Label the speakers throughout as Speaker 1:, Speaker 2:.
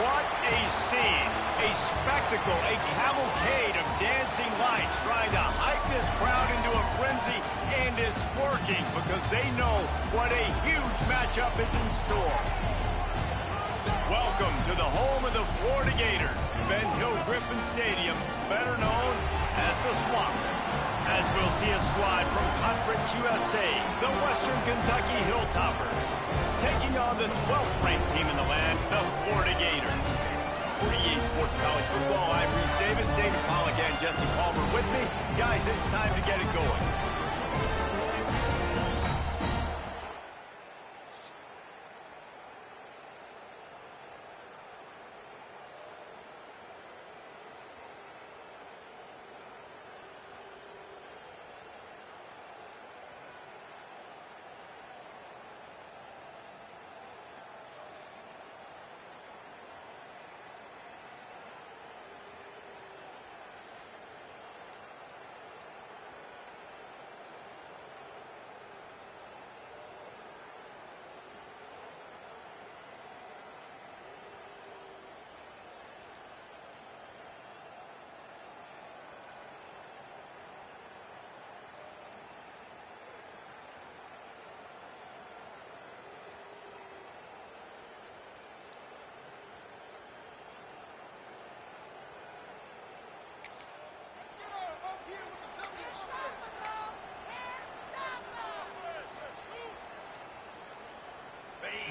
Speaker 1: What a scene, a spectacle, a cavalcade of dancing lights trying to hype this crowd into a frenzy, and it's working because they know what a huge matchup is in store. Welcome to the home of the Florida Gators, Ben Hill Griffin Stadium, better known as the Swamp. As we'll see a squad from Conference USA, the Western Kentucky Hilltoppers, taking on the 12th ranked team in the land, the Florida Gators. For EA Sports College Football, I'm Reese Davis, David Pollack, and Jesse Palmer with me. Guys, it's time to get it going.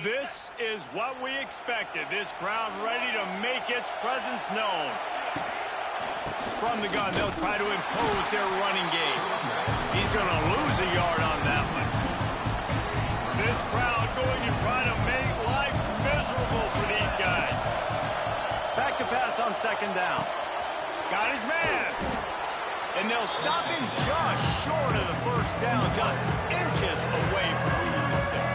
Speaker 1: This is what we expected. This crowd ready to make its presence known. From the gun, they'll try to impose their running game. He's going to lose a yard on that one. This crowd going to try to make life miserable for these guys. Back to pass on second down. Got his man. And they'll stop him just short of the first down, just inches away from moving the sticks.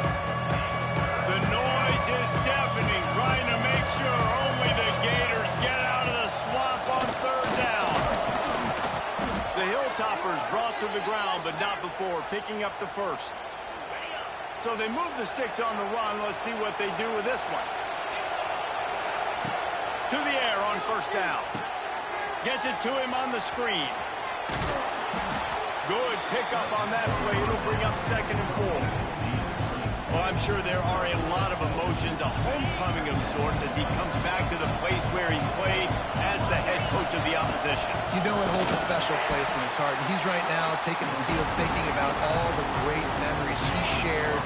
Speaker 1: The noise is deafening, trying to make sure only the Gators get out of the swamp on third down. The Hilltoppers brought to the ground, but not before picking up the first. So they move the sticks on the run. Let's see what they do with this one. To the air on first down. Gets it to him on the screen. Good pickup on that play. It'll bring up second and 4. Well, I'm sure there are a lot of emotions, a homecoming of sorts as he comes back to the place where he played as the head coach of the opposition.
Speaker 2: You know it holds a special place in his heart. And he's right now taking the field thinking about all the great memories he shared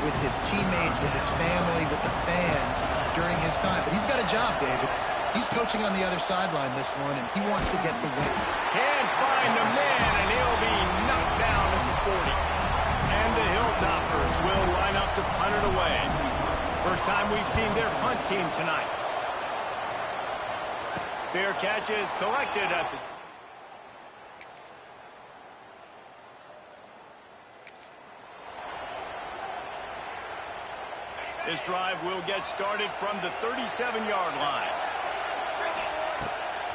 Speaker 2: with his teammates, with his family, with the fans during his time. But he's got a job, David. He's coaching on the other sideline this one, and he wants to get the win.
Speaker 1: Can't find the man, and he'll be knocked down at the 40. And the Hilltoppers will line up to punt it away. First time we've seen their punt team tonight. Fair catch is collected at the... This drive will get started from the 37-yard line.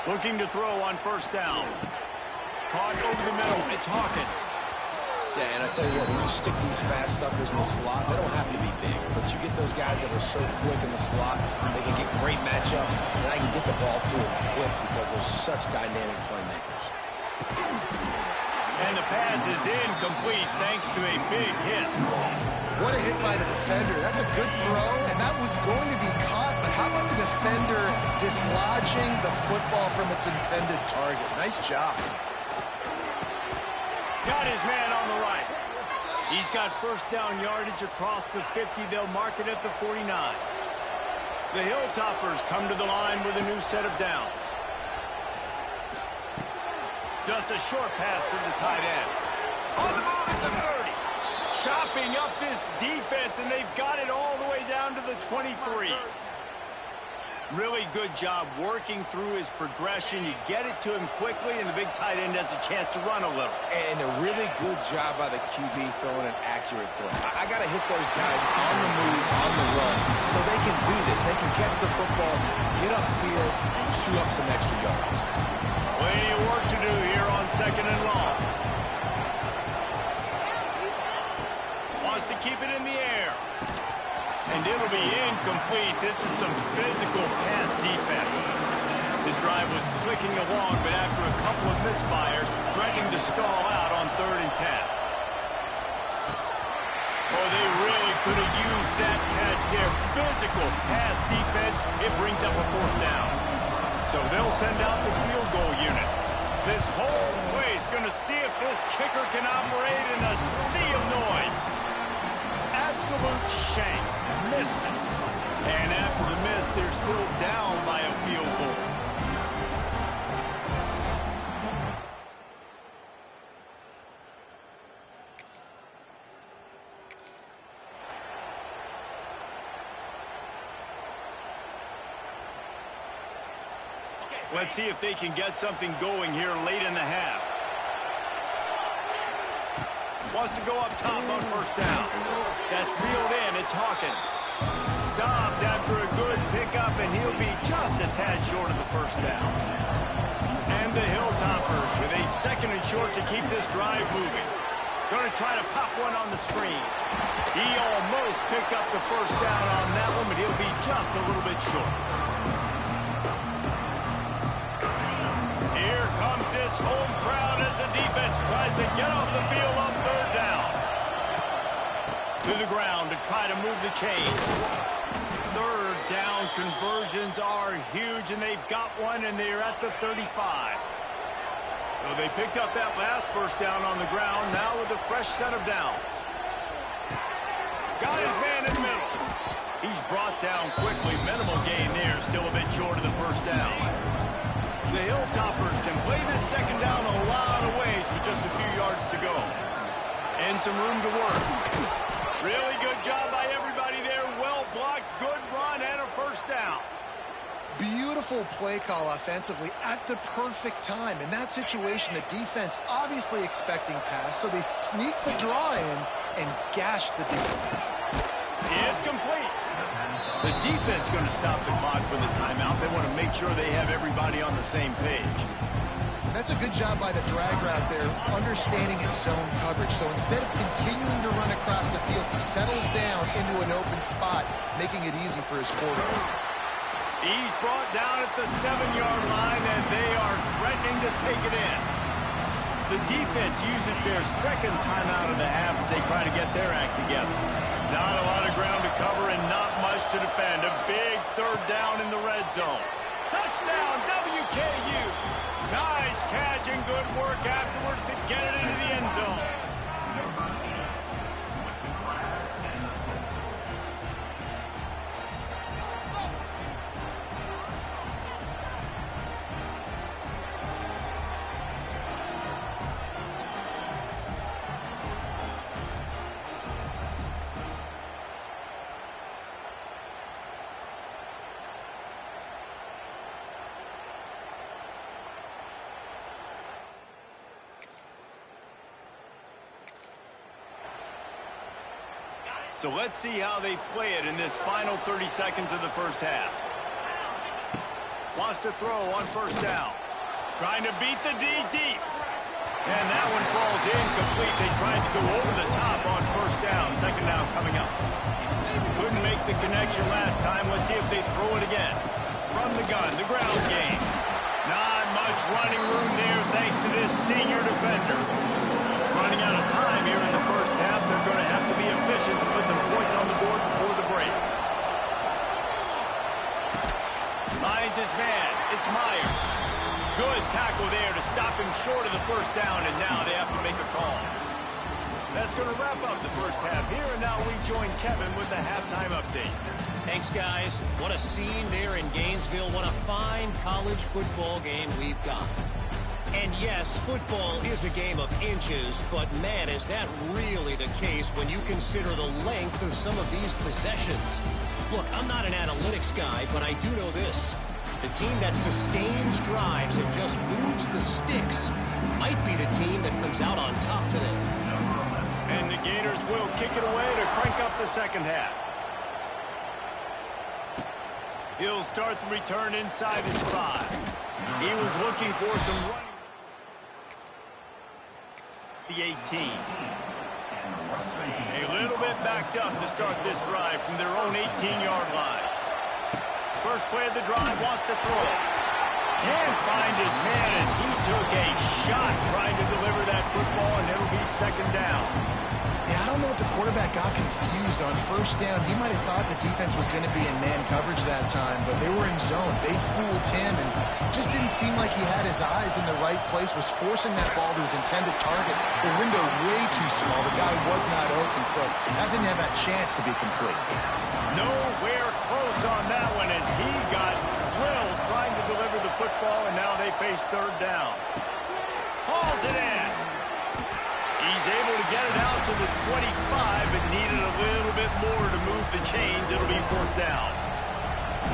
Speaker 1: Looking to throw on first down. Caught over the middle. It's Hawkins.
Speaker 3: Yeah, and I tell you what, when you stick these fast suckers in the slot, they don't have to be big, but you get those guys that are so quick in the slot, they can get great matchups, and I can get the ball to them quick because they're such dynamic playmakers.
Speaker 1: And the pass is incomplete thanks to a big hit.
Speaker 2: What a hit by the defender. That's a good throw, and that was going to be caught, but how about the defender dislodging the football from its intended target? Nice job.
Speaker 1: Got his man on the right. He's got first down yardage across the 50. They'll mark it at the 49. The Hilltoppers come to the line with a new set of downs. Just a short pass to the tight end. On the move at the 30. Chopping up this defense, and they've got it all the way down to the 23. Really good job working through his progression. You get it to him quickly, and the big tight end has a chance to run a little.
Speaker 3: And a really good job by the QB throwing an accurate throw. I got to hit those guys on the move, on the run, so they can do this. They can catch the football, get upfield, and chew up some extra yards.
Speaker 1: Plenty of work to do here on second and long. Wants to keep it in the air. And it'll be incomplete. complete. This is some physical pass defense. His drive was clicking along, but after a couple of misfires, threatening to stall out on 3rd and 10. Oh, they really could have used that catch there. Physical pass defense. It brings up a 4th down. So they'll send out the field goal unit. This whole place going to see if this kicker can operate in a sea of noise. Absolute shank. Missed it. And after the miss, they're still down by a field goal. Let's see if they can get something going here late in the half. Wants to go up top on 1st down. That's reeled in. It's Hawkins. Stopped after a good pickup, and he'll be just a tad short of the 1st down. And the Hilltoppers with a 2nd and short to keep this drive moving. Going to try to pop one on the screen. He almost picked up the 1st down on that one, but he'll be just a little bit short. Here comes this home crowd as the defense tries to get off the field on 3rd down. To the ground to try to move the chains. 3rd down conversions are huge, and they've got one, and they're at the 35. So they picked up that last 1st down on the ground, now with a fresh set of downs. Got his man in the middle. He's brought down quickly. Minimal gain there, still a bit short of the 1st down. The Hilltoppers can play this 2nd down a lot of ways with just a few yards to go. And some room to work. Really good job by everybody there. Well blocked, good run, and a 1st down.
Speaker 2: Beautiful play call offensively at the perfect time. In that situation, the defense obviously expecting pass, so they sneak the draw in and gash the defense.
Speaker 1: It's complete. The defense going to stop the clock with a timeout. They want to make sure they have everybody on the same page.
Speaker 2: That's a good job by the drag route there, understanding its zone coverage. So instead of continuing to run across the field, he settles down into an open spot, making it easy for his quarterback.
Speaker 1: He's brought down at the 7-yard line, and they are threatening to take it in. The defense uses their 2nd timeout of the half as they try to get their act together. Not a lot of ground to cover and not much to defend. A big 3rd down in the red zone. Touchdown, WKU. Nice catch and good work afterwards to get it into the end zone. So let's see how they play it in this final 30 seconds of the 1st half. Wants to throw on 1st down. Trying to beat the D deep. And that one falls incomplete. They tried to go over the top on 1st down. 2nd down coming up. Couldn't make the connection last time. Let's see if they throw it again. From the gun, the ground game. Not much running room there thanks to this senior defender. Running out of time here in the 1st half. They're going to have to be efficient to put some points on the board before the break. Finds his man. It's Myers. Good tackle there to stop him short of the 1st down, and now they have to make a call. That's going to wrap up the 1st half here, and now we join Kevin with the halftime update.
Speaker 4: Thanks, guys. What a scene there in Gainesville. What a fine college football game we've got. And yes, football is a game of inches, but man, is that really the case when you consider the length of some of these possessions. Look, I'm not an analytics guy, but I do know this. The team that sustains drives and just moves the sticks might be the team that comes out on top today.
Speaker 1: And the Gators will kick it away to crank up the 2nd half. He'll start the return inside his 5. He was looking for some running. The 18. A little bit backed up to start this drive from their own 18-yard line. First play of the drive, wants to throw. Can't find his man as he took a shot trying to deliver that football, and it'll be second down.
Speaker 2: Yeah, I don't know if the quarterback got confused on first down. He might have thought the defense was going to be in man coverage that time, but they were in zone. They fooled him and just didn't seem like he had his eyes in the right place, was forcing that ball to his intended target. The window way too small. The guy was not open, so that didn't have that chance to be complete.
Speaker 1: Nowhere close on that one as he got drilled trying to deliver the football, and now they face third down. Hauls it in. He's able to get it out to the 25, but needed a little bit more to move the chains. It'll be fourth down.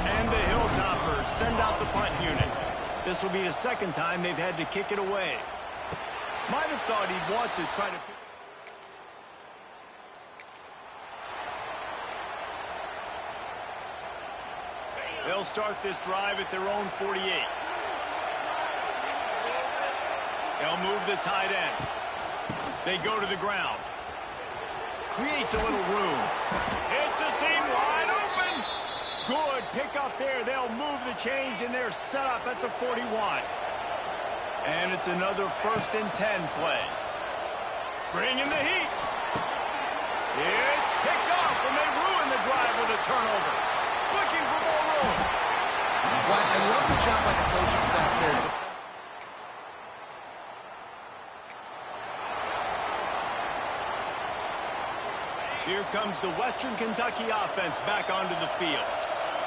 Speaker 1: And the Hilltoppers send out the punt unit. This will be the second time they've had to kick it away. Might have thought he'd want to try to... They'll start this drive at their own 48. They'll move the tight end. They go to the ground. Creates a little room. It's a seam wide open. Good pick up there. They'll move the chains, and they're set up at the 41. And it's another 1st and 10 play. Bringing the heat. It's picked off, and they ruin the drive with a turnover. Looking for more room.
Speaker 2: Well, I love the job by the coaching staff there.
Speaker 1: Here comes the Western Kentucky offense back onto the field.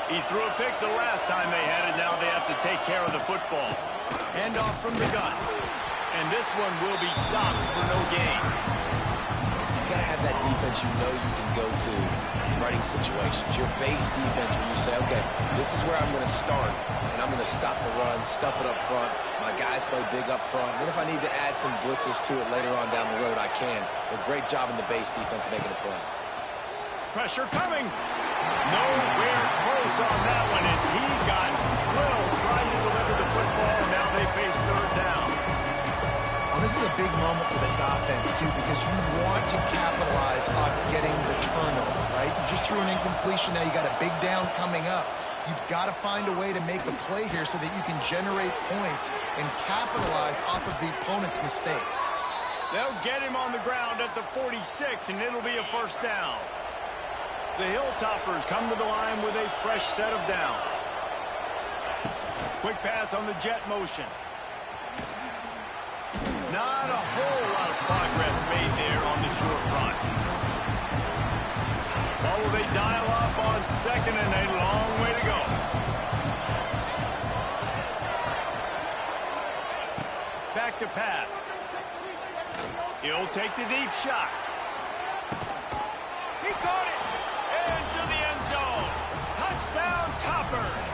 Speaker 1: He threw a pick the last time they had it. Now they have to take care of the football. Hand off from the gun. And this one will be stopped for no gain.
Speaker 3: You got to have that defense you know you can go to in running situations. Your base defense where you say, okay, this is where I'm going to start, and I'm going to stop the run, stuff it up front. My guys play big up front. Then if I need to add some blitzes to it later on down the road, I can. But great job in the base defense making a play.
Speaker 1: Pressure coming. Nowhere close on that one as he got drilled trying to deliver the football, and now they face third down.
Speaker 2: Well, this is a big moment for this offense, too, because you want to capitalize on getting the turnover, right? You just threw an incompletion. Now you got a big down coming up. You've got to find a way to make a play here so that you can generate points and capitalize off of the opponent's mistake.
Speaker 1: They'll get him on the ground at the 46, and it'll be a first down. The Hilltoppers come to the line with a fresh set of downs. Quick pass on the jet motion. Not a whole lot of progress made there on the short run. Oh, they dial up on second, and a long way to go. Back to pass. He'll take the deep shot. He caught it into the end zone. Touchdown, Toppers.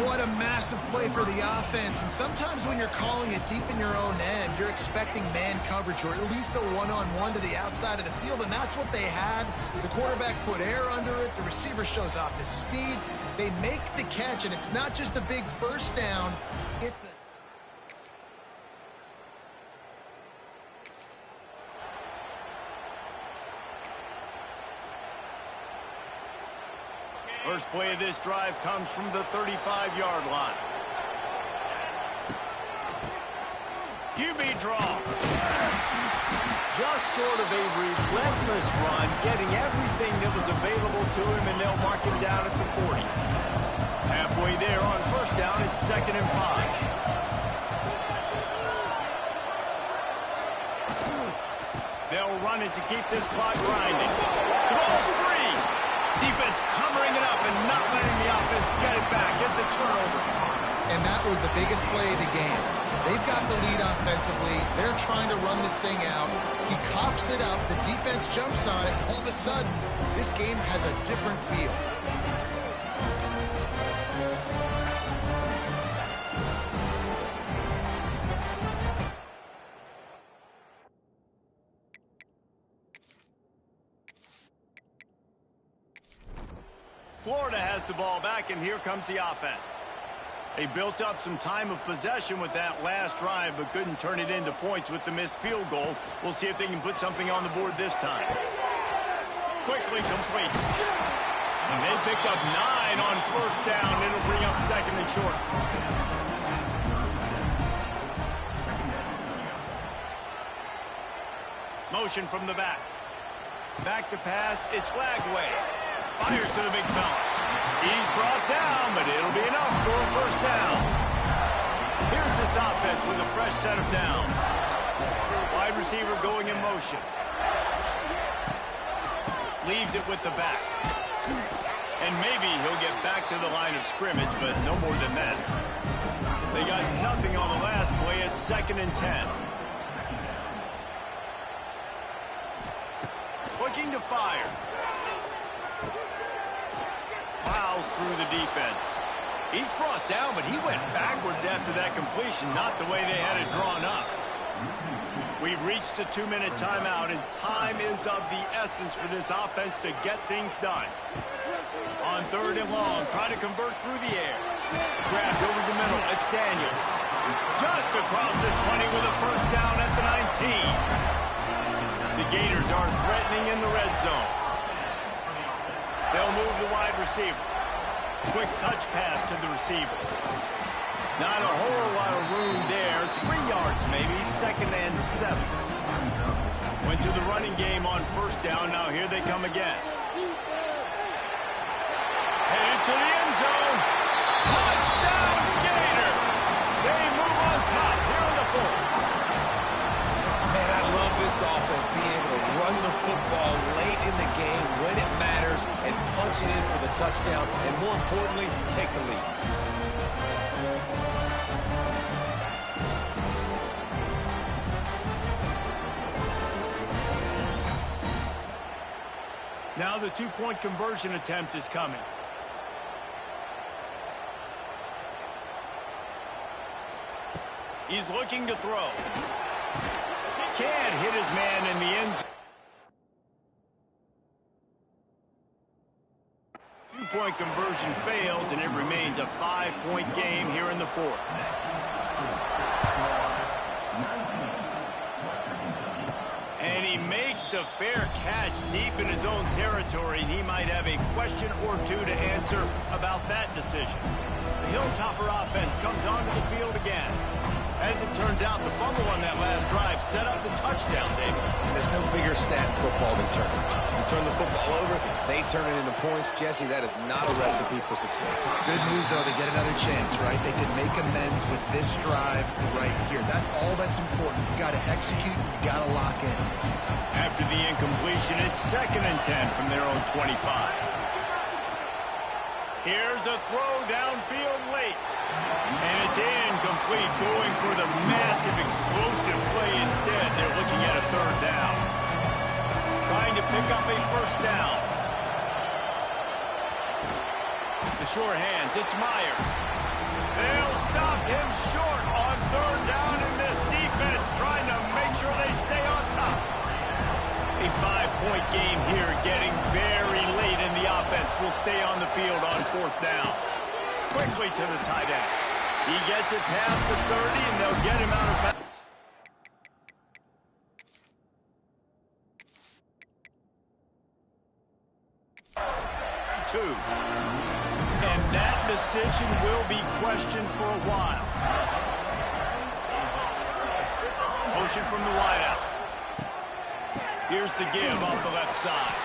Speaker 2: What a massive play for the offense. And sometimes when you're calling it deep in your own end, you're expecting man coverage or at least a one-on-one to the outside of the field, and that's what they had. The quarterback put air under it. The receiver shows off his speed. They make the catch, and it's not just a big first down. It's a...
Speaker 1: First play of this drive comes from the 35-yard line. QB draw. Just sort of a relentless run, getting everything that was available to him, and they'll mark him down at the 40. Halfway there on first down, it's 2nd and 5. They'll run it to keep this clock grinding. The ball's free. Defense covering it up and not letting the offense get it back. It's a turnover.
Speaker 2: And that was the biggest play of the game. They've got the lead offensively. They're trying to run this thing out. He coughs it up. The defense jumps on it. All of a sudden, this game has a different feel.
Speaker 1: Florida has the ball back, and here comes the offense. They built up some time of possession with that last drive, but couldn't turn it into points with the missed field goal. We'll see if they can put something on the board this time. Quickly complete. And they picked up 9 on first down. It'll bring up second and short. Motion from the back. Back to pass. It's Lagway. Fires to the big fella. He's brought down, but it'll be enough for a first down. Here's this offense with a fresh set of downs. Wide receiver going in motion. Leaves it with the back. And maybe he'll get back to the line of scrimmage, but no more than that. They got nothing on the last play. It's 2nd and 10. Looking to fire. Plows through the defense. He's brought down, but he went backwards after that completion, not the way they had it drawn up. We've reached the 2-minute timeout, and time is of the essence for this offense to get things done. On 3rd and long, try to convert through the air. Grabbed over the middle. It's Daniels. Just across the 20 with a first down at the 19. The Gators are threatening in the red zone. They'll move the wide receiver. Quick touch pass to the receiver. Not a whole lot of room there. 3 yards maybe. 2nd and 7. Went to the running game on first down. Now here they come again. Headed to the end zone. Touchdown Gator. They move on top here in the 4th.
Speaker 3: Man, I love this offense being able to run the football late in the game when it matters and punch it in for the touchdown and, more importantly, take the lead.
Speaker 1: Now the 2-point conversion attempt is coming. He's looking to throw. Can't hit his man in the end zone. 2-point conversion fails, and it remains a 5-point game here in the 4th. And he makes the fair catch deep in his own territory, and he might have a question or two to answer about that decision. The Hilltopper offense comes onto the field again. As it turns out, the fumble on that last drive set up the touchdown, David.
Speaker 3: And there's no bigger stat in football than turnovers. You turn the football over, they turn it into points. Jesse, that is not a recipe for success.
Speaker 2: Good news, though, they get another chance, right? They can make amends with this drive right here. That's all that's important. You've got to execute. You've got to lock in.
Speaker 1: After the incompletion, it's 2nd and 10 from their own 25. Here's a throw downfield late. And it's incomplete, going for the massive explosive play instead. They're looking at a 3rd down. Trying to pick up a first down. The short hands, it's Myers. They'll stop him short on 3rd down, and this defense trying to make sure they stay on top. A 5-point game here, getting very late in the offense. Will stay on the field on 4th down. Quickly to the tight end. He gets it past the 30, and they'll get him out of bounds. And that decision will be questioned for a while. Motion from the wideout. Here's the give off the left side.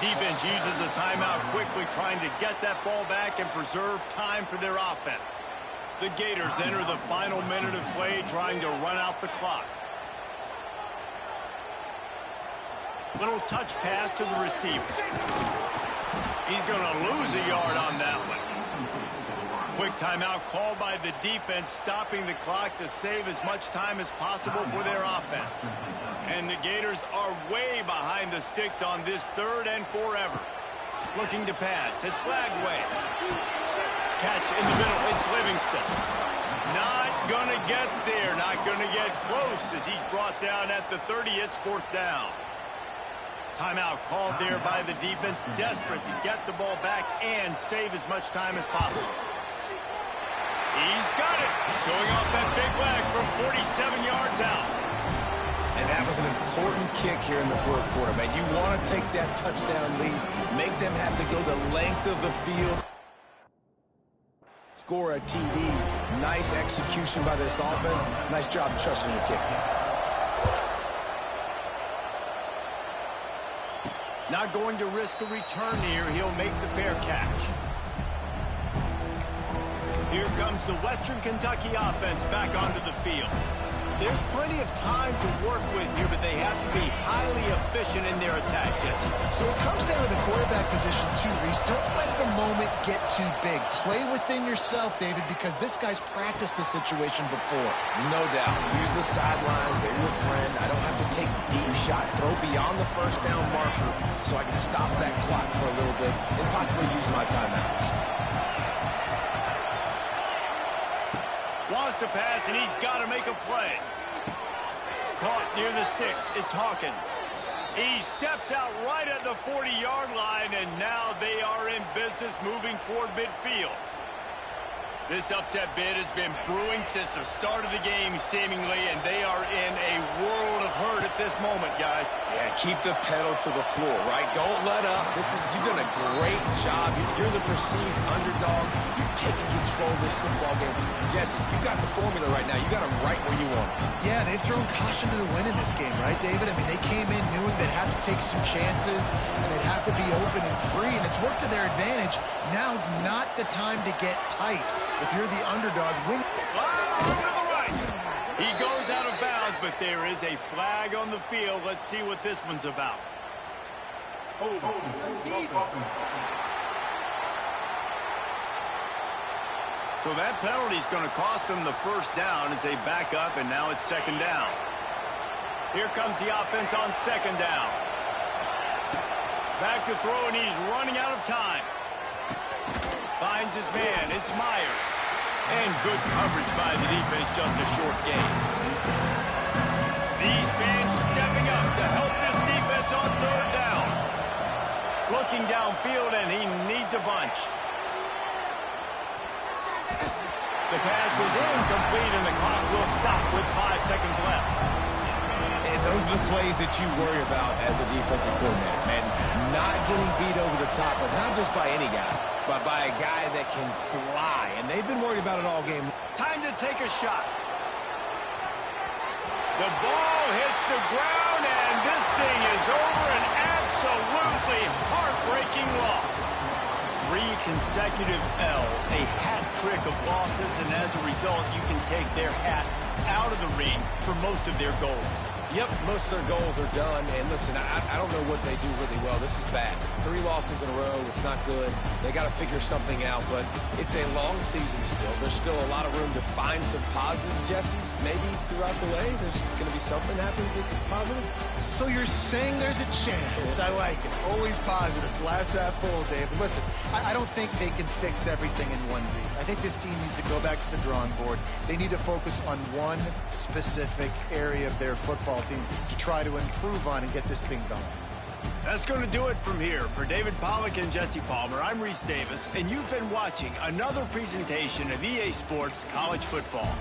Speaker 1: Defense uses a timeout quickly, trying to get that ball back and preserve time for their offense. The Gators enter the final minute of play, trying to run out the clock. Little touch pass to the receiver. He's going to lose a yard on that one. Quick timeout called by the defense, stopping the clock to save as much time as possible for their offense. And the Gators are way behind the sticks on this 3rd and forever. Looking to pass. It's Lagway. Catch in the middle. It's Livingston. Not going to get there. Not going to get close as he's brought down at the 30. It's 4th down. Timeout called there by the defense, desperate to get the ball back and save as much time as possible. He's got it, showing off that big leg from 47 yards out.
Speaker 3: And that was was an important kick here in the fourth quarter, man. You want to take that touchdown lead, make them have to go the length of the field, score a TD. Nice execution by this offense. Nice job trusting your kick.
Speaker 1: Not going to risk a return here. He'll make the fair catch. Here comes the Western Kentucky offense back onto the field. There's plenty of time to work with here, but they have to be highly efficient in their attack, Jesse.
Speaker 2: So it comes down to the quarterback position too, Reese. Don't let the moment get too big. Play within yourself, David, because this guy's practiced the situation before.
Speaker 3: No doubt. Use the sidelines. They're your friend. I don't have to take deep shots. Throw beyond the first down marker so I can stop that clock for a little bit and possibly use my timeouts.
Speaker 1: Wants to pass, and he's got to make a play. Caught near the sticks. It's Hawkins. He steps out right at the 40-yard line, and now they are in business moving toward midfield. This upset bid has been brewing since the start of the game, seemingly, and they are in a world of hurt at this moment, guys.
Speaker 3: Yeah, keep the pedal to the floor, right? Don't let up. You've done a great job. You're the perceived underdog. You've taken control of this football game. Jesse, you got the formula right now. You got them right where you want them.
Speaker 2: Yeah, they've thrown caution to the wind in this game, right, David? I mean, they came in knowing they'd have to take some chances, and they'd have to be open and free, and it's worked to their advantage. Now's not the time to get tight. If you're the underdog, win.
Speaker 1: Over to the right. He goes out of bounds, but there is a flag on the field. Let's see what this one's about. So that penalty is going to cost them the first down as they back up, and now it's second down. Here comes the offense on second down. Back to throw, and he's running out of time. Finds his man. It's Myers. And good coverage by the defense, just a short gain. These fans stepping up to help this defense on third down. Looking downfield, and he needs a bunch. The pass is incomplete, and the clock will stop with 5 seconds left.
Speaker 3: And those are the plays that you worry about as a defensive coordinator, man. Not getting beat over the top, but not just by any guy, but by a guy that can fly. And they've been worried about it all game.
Speaker 1: Time to take a shot. The ball hits the ground, and this thing is over. An absolutely heartbreaking loss. 3 consecutive L's, a hat trick of losses, and as a result, you can take their hat out of the ring for most of their goals.
Speaker 3: Yep, most of their goals are done. And listen, I don't know what they do really well. This is bad. 3 losses in a row. It's not good. They got to figure something out, but it's a long season still. There's still a lot of room to find some positive, Jesse. Maybe throughout the way, there's going to be something happens that's positive.
Speaker 2: So you're saying there's a chance. I like it. Always positive. Glass half full, Dave. But listen, I don't think they can fix everything in one week. I think this team needs to go back to the drawing board. They need to focus on one specific area of their football team to try to improve on and get this thing going.
Speaker 1: That's going to do it from here. For David Pollack and Jesse Palmer, I'm Reese Davis, and you've been watching another presentation of EA Sports College Football.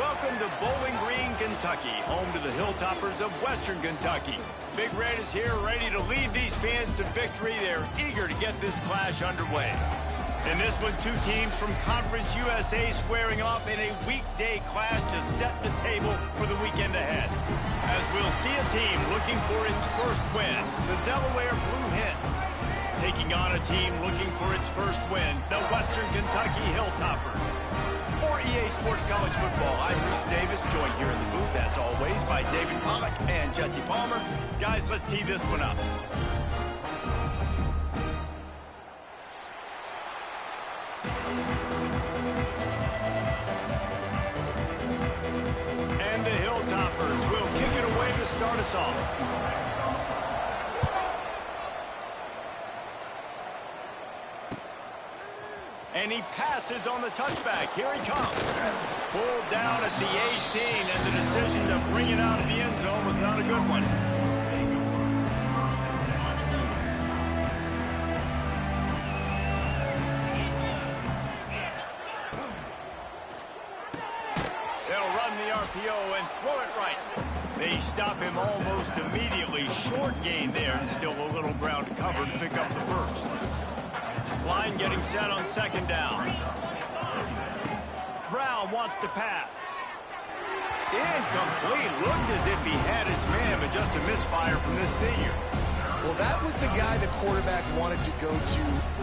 Speaker 1: Welcome to Bowling Green, Kentucky, home to the Hilltoppers of Western Kentucky. Big Red is here ready to lead these fans to victory. They're eager to get this clash underway. In this one, two teams from Conference USA squaring off in a weekday clash to set the table for the weekend ahead. As we'll see a team looking for its first win, the Delaware Blue Hens, taking on a team looking for its first win, the Western Kentucky Hilltoppers. For EA Sports College Football, I'm Reese Davis, joined here in the booth, as always, by David Pollack and Jesse Palmer. Guys, let's tee this one up. And the Hilltoppers will kick it away to start us off. And he passes on the touchback. Here he comes. Pulled down at the 18, and the decision to bring it out of the end zone was not a good one. They'll run the RPO and throw it right. They stop him almost immediately. Short gain there, and still a little ground to cover to pick up the first. Line getting set on second down. Brown wants to pass. Incomplete. Looked as if he had his man, but just a misfire from this senior.
Speaker 2: Well, that was the guy the quarterback wanted to go to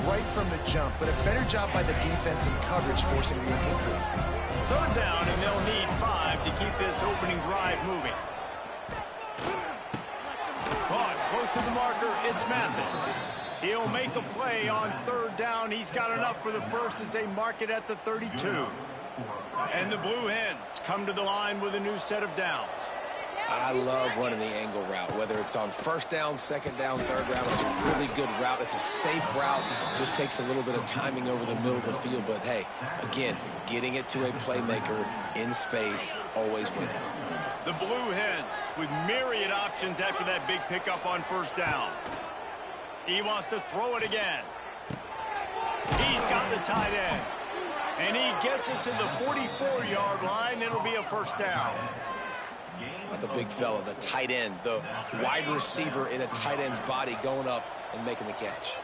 Speaker 2: right from the jump, but a better job by the defense in coverage forcing the incomplete.
Speaker 1: Third down, and they'll need 5 to keep this opening drive moving. Caught close to the marker, it's Mathis. He'll make a play on third down. He's got enough for the first as they mark it at the 32. And the Blue Hens come to the line with a new set of downs.
Speaker 3: I love running the angle route, whether it's on first down, second down, third down. It's a really good route. It's a safe route. Just takes a little bit of timing over the middle of the field. But, hey, again, getting it to a playmaker in space, always winning.
Speaker 1: The Blue Hens with myriad options after that big pickup on first down. He wants to throw it again. He's got the tight end. And he gets it to the 44-yard line. It'll be a first down.
Speaker 3: Not the big fella, the tight end, the wide receiver in a tight end's body going up and making the catch.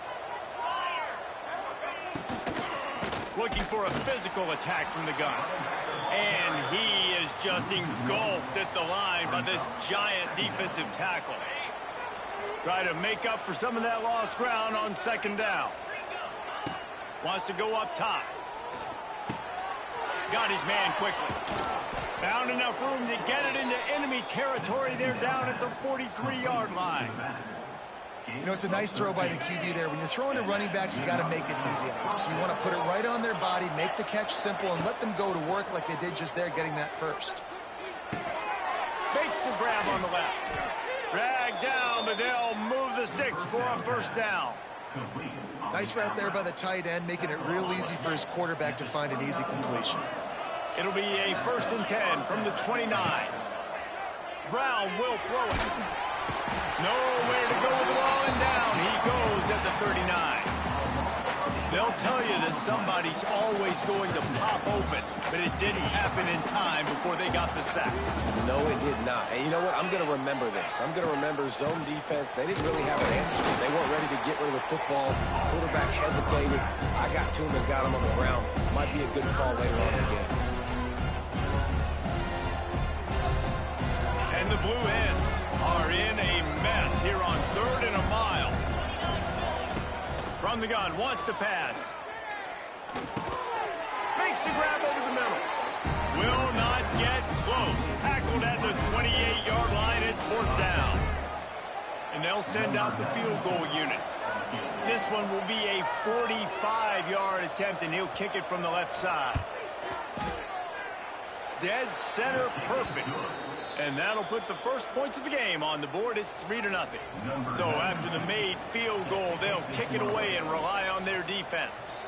Speaker 1: Looking for a physical attack from the gun. And he is just engulfed at the line by this giant defensive tackle. Try to make up for some of that lost ground on second down. Wants to go up top. Got his man quickly. Found enough room to get it into enemy territory. They're down at the 43-yard line.
Speaker 2: You know, it's a nice throw by the QB there. When you're throwing to running backs, you got to make it easy on them. So you want to put it right on their body, make the catch simple, and let them go to work like they did just there, getting that first.
Speaker 1: Makes the grab on the left. Drag down, but they'll move the sticks for a first down.
Speaker 2: Nice route there by the tight end, making it real easy for his quarterback to find an easy completion.
Speaker 1: It'll be a 1st and 10 from the 29. Brown will throw it. Nowhere to go with the ball, and down he goes at the 39. They'll tell you that somebody's always going to pop open, but it didn't happen in time before they got the sack.
Speaker 3: No, it did not. And you know what? I'm going to remember this. I'm going to remember zone defense. They didn't really have an answer. They weren't ready to get rid of the football. Quarterback hesitated. I got to him and got him on the ground. Might be a good call later on in the game.
Speaker 1: And the Blue Hens are in a mess here on 3rd and a mile. From the gun, wants to pass. Makes the grab over the middle. Will not get close. Tackled at the 28-yard line. It's 4th down. And they'll send out the field goal unit. This one will be a 45-yard attempt, and he'll kick it from the left side. Dead center perfect. And that'll put the first points of the game on the board. It's 3-0. So after the made field goal, they'll kick it away and rely on their defense.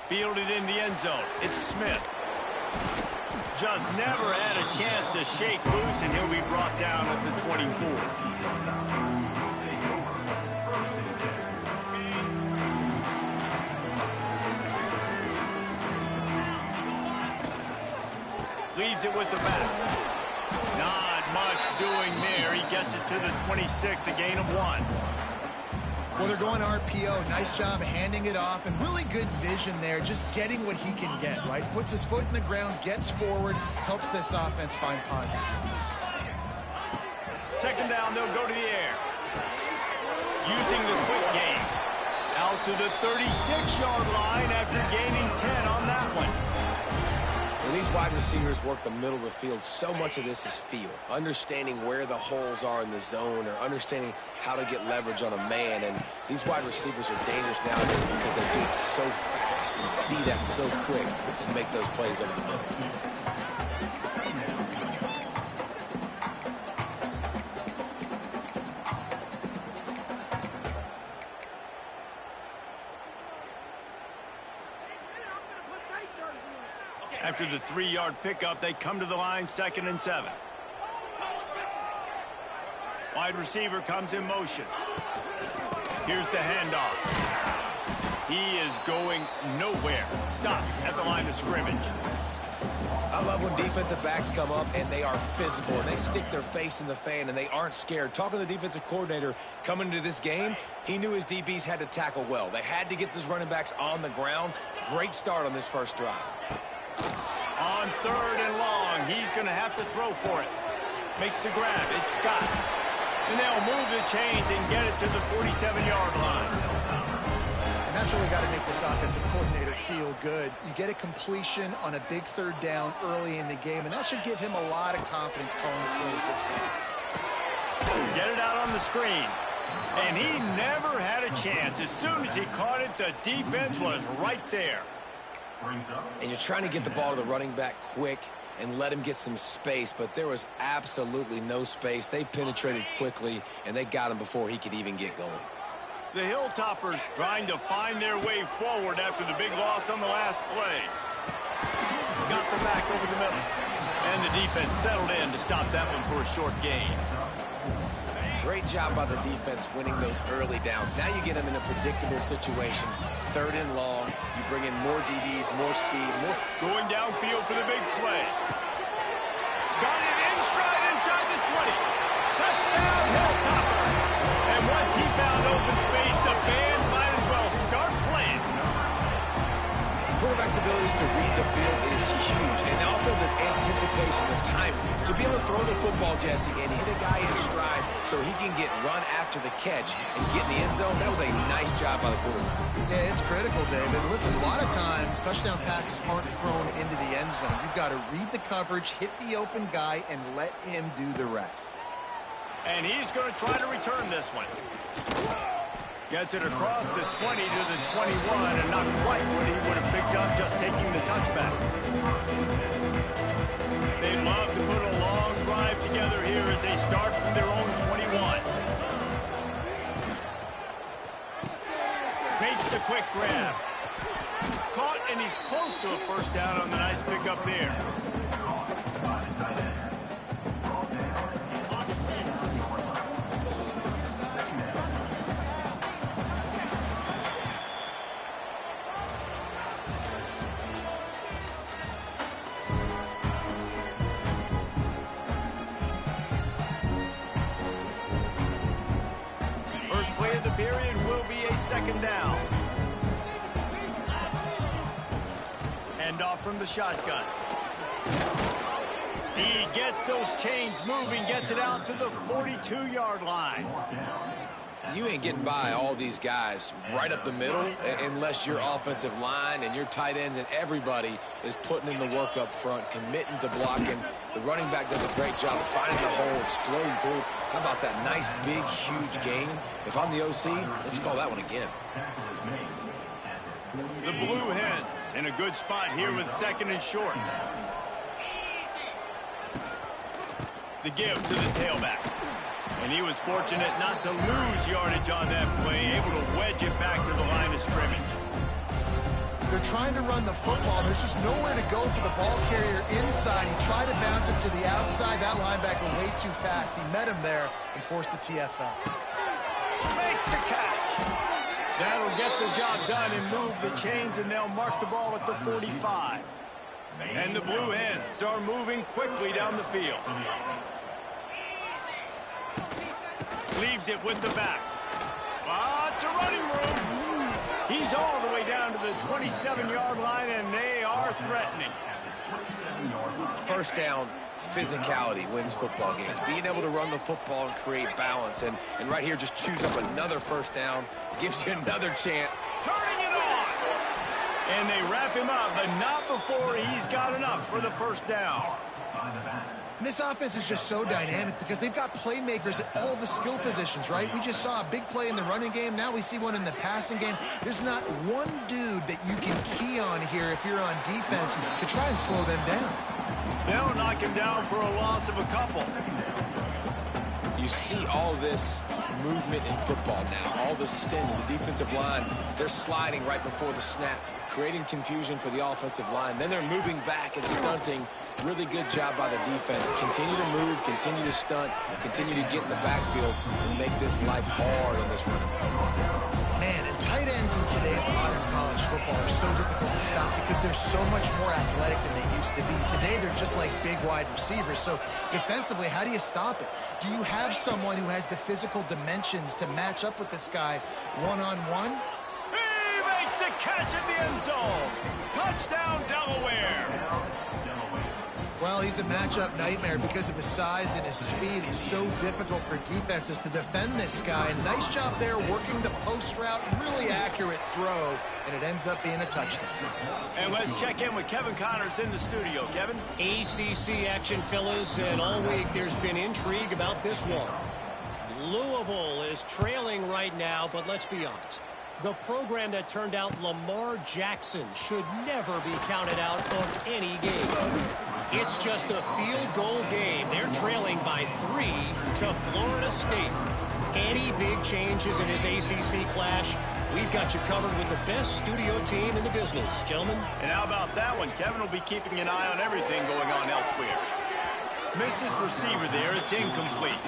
Speaker 1: Fielded in the end zone. It's Smith. just never had a chance to shake loose, and he'll be brought down at the 24. Leaves it with the back. Not much doing there. He gets it to the 26, a gain of 1.
Speaker 2: Well, they're going RPO. Nice job handing it off, and really good vision there, just getting what he can get, right? Puts his foot in the ground, gets forward, helps this offense find positivities.
Speaker 1: Second down, they'll go to the air. Using the quick game. Out to the 36-yard line after gaining 10 on that one.
Speaker 3: When these wide receivers work the middle of the field, so much of this is feel. Understanding where the holes are in the zone or understanding how to get leverage on a man. And these wide receivers are dangerous nowadays because they do it so fast and see that so quick and make those plays over the middle.
Speaker 1: After the 3-yard pickup, they come to the line, 2nd and 7. Wide receiver comes in motion. Here's the handoff. He is going nowhere. Stop at the line of scrimmage.
Speaker 3: I love when defensive backs come up and they are physical and they stick their face in the fan and they aren't scared. Talking to the defensive coordinator coming into this game, he knew his DBs had to tackle well. They had to get these running backs on the ground. Great start on this first drive.
Speaker 1: On 3rd and long, he's going to have to throw for it. Makes the grab. It's Scott. And they'll move the chains and get it to the 47-yard line.
Speaker 2: And that's really got to make this offensive coordinator feel good. You get a completion on a big 3rd down early in the game, and that should give him a lot of confidence calling the plays this game.
Speaker 1: Get it out on the screen. And he never had a chance. As soon as he caught it, the defense was right there.
Speaker 3: And you're trying to get the ball to the running back quick and let him get some space, but there was absolutely no space. They penetrated quickly, and they got him before he could even get going.
Speaker 1: The Hilltoppers trying to find their way forward after the big loss on the last play. Got the back over the middle. And the defense settled in to stop that one for a short gain.
Speaker 3: Great job by the defense winning those early downs. Now you get them in a predictable situation. 3rd and long. You bring in more DBs, more speed, more...
Speaker 1: Going downfield for the big play. Got it in stride inside the 20. Touchdown, Hilltopper. And once he found open space, the band might as well start playing.
Speaker 3: Quarterback's abilities to read the field is huge. And also the anticipation, the timing. To be able to throw the football, Jesse, and hit a guy in stride so he can get run after the catch and get in the end zone, that was a nice job by the quarterback.
Speaker 2: Yeah, it's critical, David. Listen, a lot of times touchdown passes aren't thrown into the end zone. You've got to read the coverage, hit the open guy, and let him do the rest.
Speaker 1: And he's going to try to return this one. Gets it across the 20 to the 21, and not quite what he would have picked up just taking the touchback. They'd love to put a long drive together here as they start from their own 21. Makes the quick grab. Caught, and he's close to a first down on the nice pickup there. Period will be a 2nd down. Hand off from the shotgun. He gets those chains moving, gets it out to the 42-yard line.
Speaker 3: You ain't getting by all these guys right up the middle unless your offensive line and your tight ends and everybody is putting in the work up front, committing to blocking. The running back does a great job of finding the hole, exploding through. How about that nice, big, huge gain? If I'm the OC, let's call that one again.
Speaker 1: The Blue Hens in a good spot here with 2nd and short. The give to the tailback. And he was fortunate not to lose yardage on that play, able to wedge it back to the line of scrimmage.
Speaker 2: They're trying to run the football. There's just nowhere to go for the ball carrier inside. He tried to bounce it to the outside. That linebacker way too fast. He met him there and forced the TFL.
Speaker 1: Makes the catch. That'll get the job done and move the chains, and they'll mark the ball at the 45. And the Blue Hens are moving quickly down the field. Leaves it with the back. It's a running room. He's all the way down to the 27-yard line, and they are threatening.
Speaker 3: First down, physicality wins football games. Being able to run the football and create balance. And right here, just choose up another first down. Gives you another chance.
Speaker 1: Turning it on. And they wrap him up, but not before he's got enough for the first down.
Speaker 2: And this offense is just so dynamic because they've got playmakers at all the skill positions, right? We just saw a big play in the running game. Now we see one in the passing game. There's not one dude that you can key on here if you're on defense to try and slow them down.
Speaker 1: They'll knock him down for a loss of a couple.
Speaker 3: You see all this movement in football now. All the stint in the defensive line. They're sliding right before the snap, creating confusion for the offensive line. Then they're moving back and stunting. Really good job by the defense. Continue to move, continue to stunt, continue to get in the backfield and make this life hard on this running back.
Speaker 2: Man, and tight ends in today's modern college football are so difficult to stop because they're so much more athletic than they used to be. Today, they're just like big wide receivers. So defensively, how do you stop it? Do you have someone who has the physical dimensions to match up with this guy one-on-one?
Speaker 1: He makes a catch in the end zone. Touchdown, Delaware.
Speaker 2: Well, he's a matchup nightmare because of his size and his speed. It's so difficult for defenses to defend this guy. And nice job there working the post route. Really accurate throw, and it ends up being a touchdown.
Speaker 1: And let's check in with Kevin Connors in the studio. Kevin?
Speaker 4: ACC action, fellas, and all week there's been intrigue about this one. Louisville is trailing right now, but let's be honest. The program that turned out Lamar Jackson should never be counted out of any game. It's just a field goal game. They're trailing by 3 to Florida State. Any big changes in this ACC clash, we've got you covered with the best studio team in the business, gentlemen.
Speaker 1: And how about that one? Kevin will be keeping an eye on everything going on elsewhere. Missed his receiver there. It's incomplete.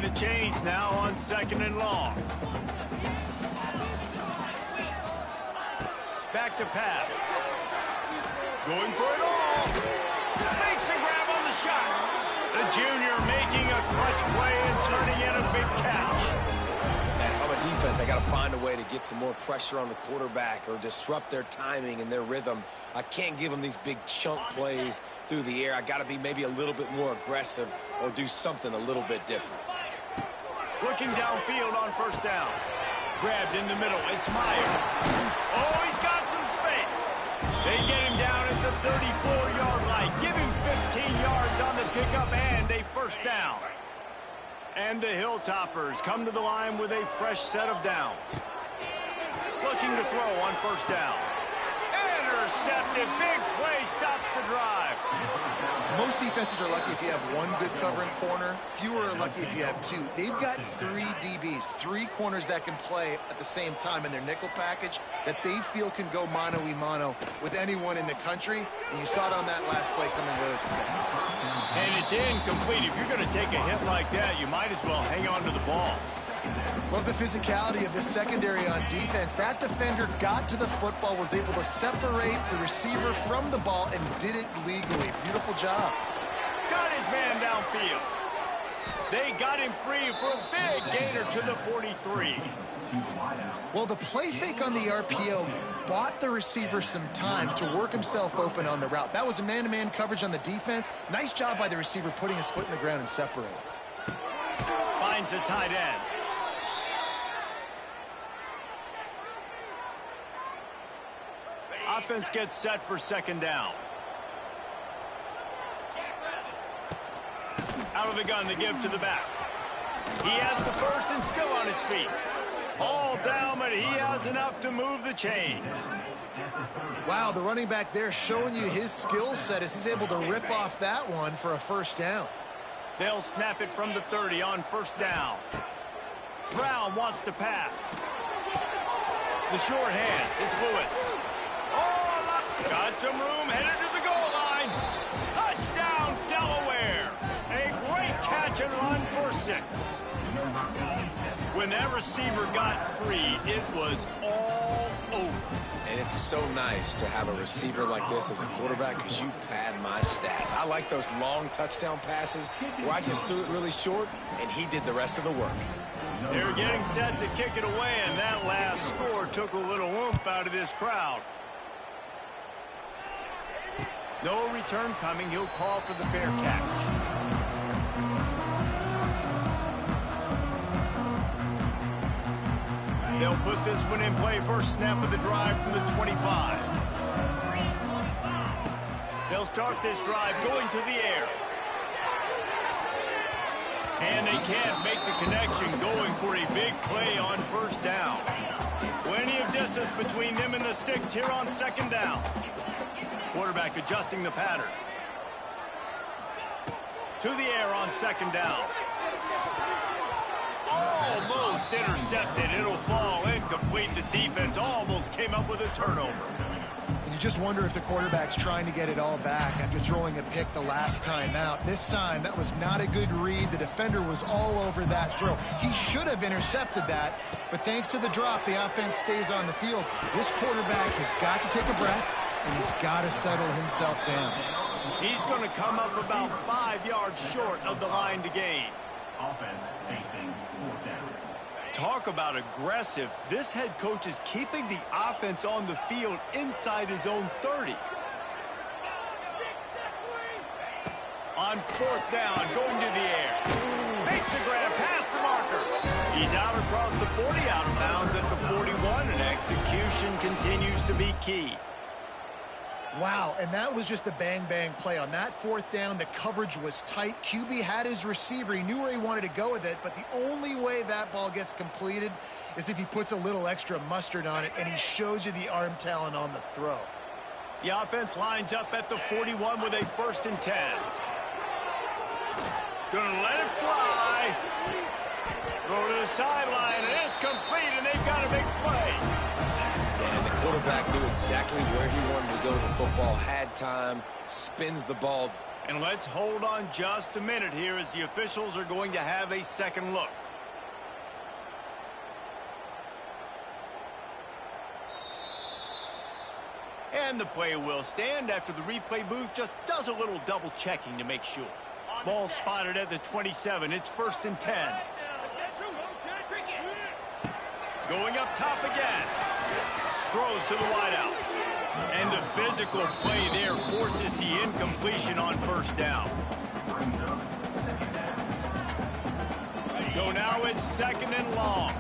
Speaker 1: The chains now on 2nd and long. Back to pass. Going for it all. Makes a grab on the shot. The junior making a clutch play and turning in a big catch.
Speaker 3: And if I'm a defense, I got to find a way to get some more pressure on the quarterback or disrupt their timing and their rhythm. I can't give them these big chunk plays through the air. I got to be maybe a little bit more aggressive or do something a little bit different.
Speaker 1: Looking downfield on first down. Grabbed in the middle. It's Myers. Oh, he's got some space. They get him down at the 34-yard line. Give him 15 yards on the pickup and a first down. And the Hilltoppers come to the line with a fresh set of downs. Looking to throw on first down. Intercepted. Big play stops the drive.
Speaker 2: Most defenses are lucky if you have one good covering corner. Fewer are lucky if you have two. They've got 3 DBs, 3 corners that can play at the same time in their nickel package that they feel can go mano-a-mano with anyone in the country. And you saw it on that last play coming right at the end.
Speaker 1: And it's incomplete. If you're going to take a hit like that, you might as well hang on to the ball.
Speaker 2: Love the physicality of the secondary on defense. That defender got to the football, was able to separate the receiver from the ball, and did it legally. Beautiful job.
Speaker 1: Got his man downfield. They got him free for a big gainer to the 43.
Speaker 2: Well, the play fake on the RPO bought the receiver some time to work himself open on the route. That was a man-to-man coverage on the defense. Nice job by the receiver putting his foot in the ground and separating.
Speaker 1: Finds the tight end. Offense gets set for second down. Out of the gun to give to the back. He has the first and still on his feet. All down, but he has enough to move the chains.
Speaker 2: Wow, the running back there showing you his skill set as he's able to rip off that one for a first down.
Speaker 1: They'll snap it from the 30 on first down. Brown wants to pass. The short hands, it's Lewis. Oh, got some room, headed to the goal line. Touchdown, Delaware. A great catch and run for 6. When that receiver got free, it was all over.
Speaker 3: And it's so nice to have a receiver like this as a quarterback because you pad my stats. I like those long touchdown passes where I just threw it really short and he did the rest of the work.
Speaker 1: They're getting set to kick it away, and that last score took a little oomph out of this crowd. No return coming. He'll call for the fair catch. They'll put this one in play. First snap of the drive from the 25. They'll start this drive going to the air. And they can't make the connection, going for a big play on first down. Plenty of distance between them and the sticks here on second down. Quarterback adjusting the pattern. To the air on second down. Almost intercepted. It'll fall incomplete. The defense almost came up with a turnover.
Speaker 2: You just wonder if the quarterback's trying to get it all back after throwing a pick the last time out. This time, that was not a good read. The defender was all over that throw. He should have intercepted that, but thanks to the drop, the offense stays on the field. This quarterback has got to take a breath, and he's got to settle himself down.
Speaker 1: He's going to come up about 5 yards short of the line to gain.
Speaker 5: Offense facing fourth down.
Speaker 1: Talk about aggressive. This head coach is keeping the offense on the field inside his own 30. On fourth down, going to the air. Makes the grab past the marker. He's out across the 40, out of bounds at the 41, and execution continues to be key.
Speaker 2: Wow, and that was just a bang-bang play. On that fourth down, the coverage was tight. QB had his receiver. He knew where he wanted to go with it, but the only way that ball gets completed is if he puts a little extra mustard on it, and he shows you the arm talent on the throw.
Speaker 1: The offense lines up at the 41 with a 1st and 10. Gonna let it fly. Throw to the sideline, and it's complete, and they've got a big play.
Speaker 3: And the quarterback knew exactly where he wanted to go with the football, had time, spins the ball.
Speaker 1: And let's hold on just a minute here as the officials are going to have a second look. And the play will stand after the replay booth just does a little double checking to make sure. Ball spotted at the 27. It's 1st and 10. Going up top again. Throws to the wideout. And the physical play there forces the incompletion on first down. So now it's 2nd and long.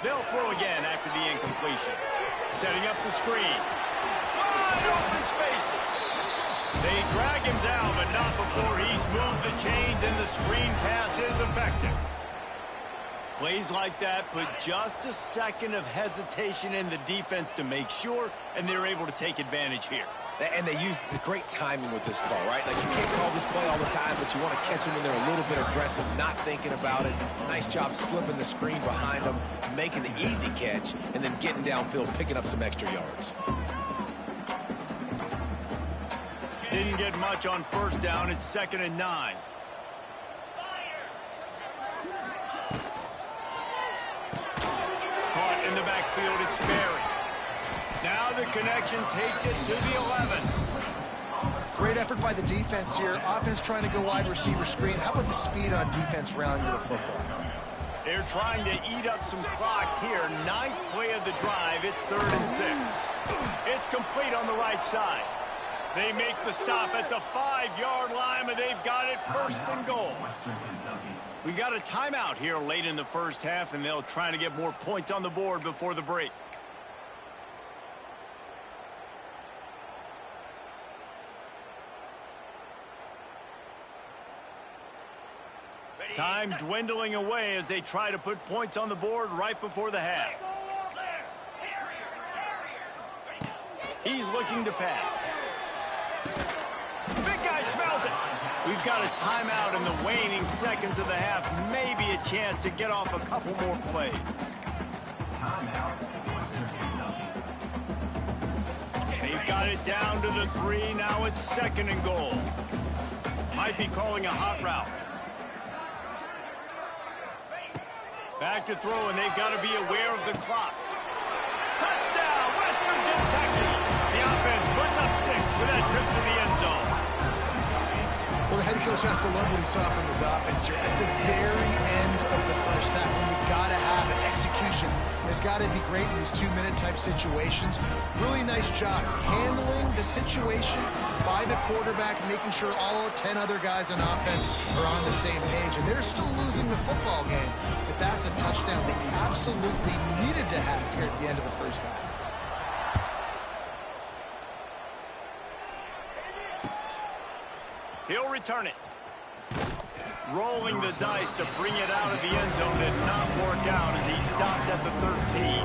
Speaker 1: They'll throw again after the incompletion. Setting up the screen. Wide open spaces. They drag him down, but not before he's moved the chains, and the screen pass is effective. Plays like that put just a second of hesitation in the defense to make sure, and they're able to take advantage here.
Speaker 3: And they use the great timing with this call, right? Like, you can't call this play all the time, but you want to catch them when they're a little bit aggressive, not thinking about it. Nice job slipping the screen behind them, making the easy catch, and then getting downfield, picking up some extra yards.
Speaker 1: Didn't get much on first down. It's 2nd and 9. Caught in the backfield. It's Barry. Now the connection takes it to the 11.
Speaker 2: Great effort by the defense here. Offense trying to go wide receiver screen. How about the speed on defense rounding to the football?
Speaker 1: They're trying to eat up some clock here. 9th play of the drive. It's 3rd and 6. It's complete on the right side. They make the stop at the 5-yard line, but they've got it 1st and goal. We got a timeout here late in the first half, and they'll try to get more points on the board before the break. Time dwindling away as they try to put points on the board right before the half. He's looking to pass. Big guy smells it. We've got a timeout in the waning seconds of the half. Maybe a chance to get off a couple more plays. They've got it down to the 3. Now it's 2nd and goal. Might be calling a hot route. Back to throw, and they've got to be aware of the clock. Touchdown, Western Kentucky. The offense puts up 6 with that trip to the end zone.
Speaker 2: Well, the head coach has to love what he saw from his offense here. At the very end of the first half, when you got to have an execution, it's got to be great in these 2-minute type situations. Really nice job handling the situation by the quarterback, making sure all 10 other guys on offense are on the same page. And they're still losing the football game, but that's a touchdown they absolutely needed to have here at the end of the first half.
Speaker 1: He'll return it. Rolling the dice to bring it out of the end zone did not work out as he stopped at the 13.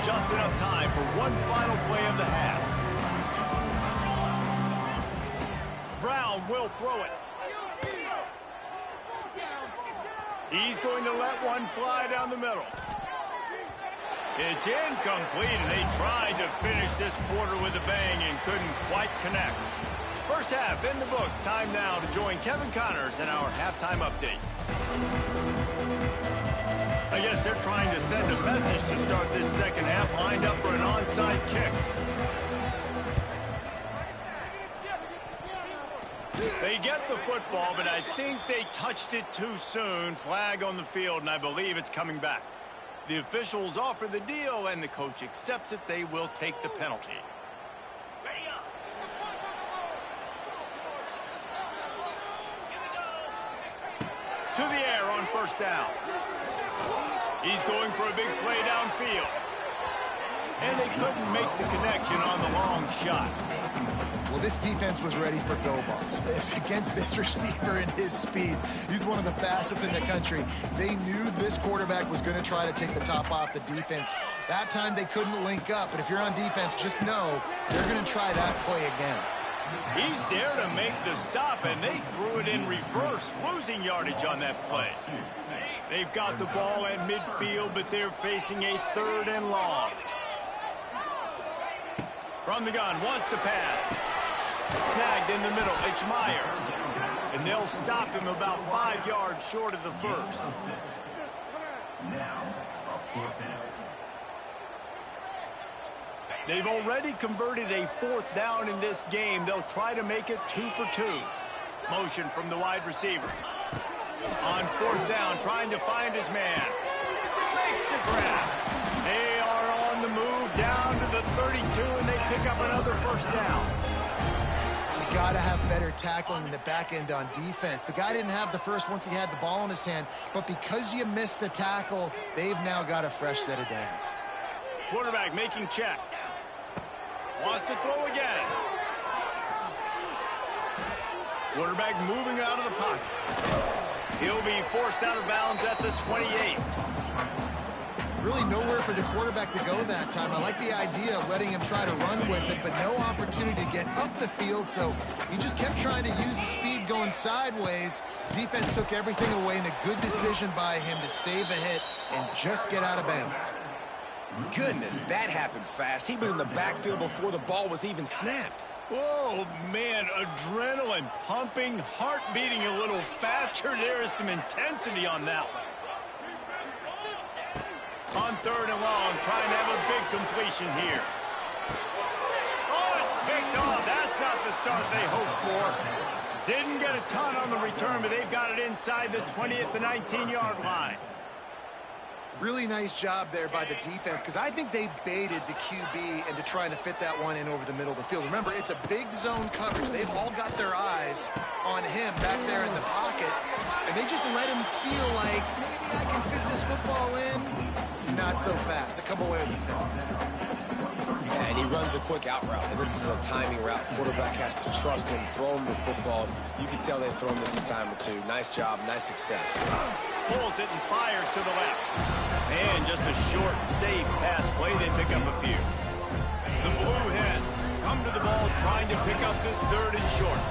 Speaker 1: Just enough time for one final play of the half. Brown will throw it. He's going to let one fly down the middle. It's incomplete, and they tried to finish this quarter with a bang and couldn't quite connect. First half in the books. Time now to join Kevin Connors in our halftime update. I guess they're trying to send a message to start this second half, lined up for an onside kick. They get the football, but I think they touched it too soon. Flag on the field, and I believe it's coming back. The officials offer the deal, and the coach accepts it. They will take the penalty. To the air on first down. He's going for a big play downfield. And they couldn't make the connection on the long shot.
Speaker 2: Well, this defense was ready for go balls. Against this receiver and his speed, he's one of the fastest in the country. They knew this quarterback was going to try to take the top off the defense. That time they couldn't link up, but if you're on defense, just know they're going to try that play again.
Speaker 1: He's there to make the stop, and they threw it in reverse, losing yardage on that play. They've got the ball at midfield, but they're facing a 3rd and long. From the gun, wants to pass. Snagged in the middle, it's Myers. And they'll stop him about 5 yards short of the first.
Speaker 5: Now, a 4th down.
Speaker 1: They've already converted a 4th down in this game. They'll try to make it 2 for 2. Motion from the wide receiver. On 4th down, trying to find his man. Makes the grab. They are on the move down to the 32, and they pick up another first down.
Speaker 2: You got to have better tackling in the back end on defense. The guy didn't have the first once he had the ball in his hand, but because you missed the tackle, they've now got a fresh set of downs.
Speaker 1: Quarterback making checks. Wants to throw again. Quarterback moving out of the pocket. He'll be forced out of bounds at the 28.
Speaker 2: Really nowhere for the quarterback to go that time. I like the idea of letting him try to run with it, but no opportunity to get up the field, so he just kept trying to use the speed going sideways. Defense took everything away, and a good decision by him to save a hit and just get out of bounds.
Speaker 3: Goodness, that happened fast. He was in the backfield before the ball was even snapped.
Speaker 1: Oh, man, adrenaline pumping, heart beating a little faster. There is some intensity on that one. On 3rd and long, trying to have a big completion here. Oh, it's picked off. That's not the start they hoped for. Didn't get a ton on the return, but they've got it inside the 20 at the 19-yard line.
Speaker 2: Really nice job there by the defense, because I think they baited the QB into trying to fit that one in over the middle of the field. Remember, it's a big zone coverage. They've all got their eyes on him back there in the pocket, and they just let him feel like, maybe I can fit this football in. Not so fast. They come away with the film.
Speaker 3: Yeah, and he runs a quick out route, and this is a timing route. Quarterback has to trust him, throw him the football. You can tell they've thrown this a time or two. Nice job, nice success.
Speaker 1: Pulls it and fires to the left. And just a short, safe pass play. They pick up a few. The Blue Hens come to the ball trying to pick up this third and short.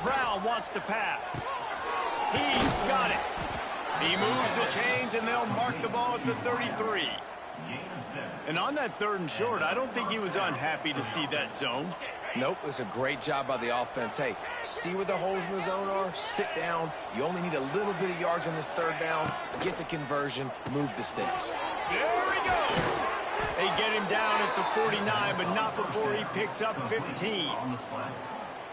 Speaker 1: Brown wants to pass. He's got it. He moves the chains, and they'll mark the ball at the 33. And on that third and short, I don't think he was unhappy to see that zone.
Speaker 3: Nope, it's a great job by the offense. Hey, see where the holes in the zone are? Sit down. You only need a little bit of yards on this third down. Get the conversion. Move the sticks.
Speaker 1: There he goes. They get him down at the 49, but not before he picks up 15.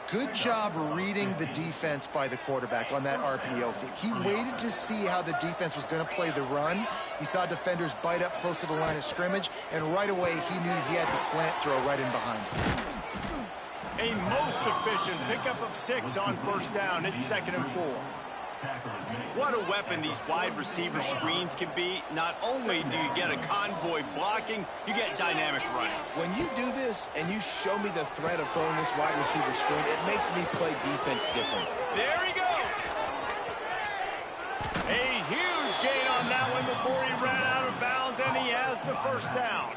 Speaker 2: Good job reading the defense by the quarterback on that RPO fake. He waited to see how the defense was going to play the run. He saw defenders bite up close to the line of scrimmage, and right away he knew he had the slant throw right in behind him.
Speaker 1: A most efficient pickup of 6 on first down. It's 2nd and 4. What a weapon these wide receiver screens can be. Not only do you get a convoy blocking, you get dynamic running.
Speaker 3: When you do this and you show me the threat of throwing this wide receiver screen, it makes me play defense different.
Speaker 1: There he goes. A huge gain on that one before he ran out of bounds, and he has the first down.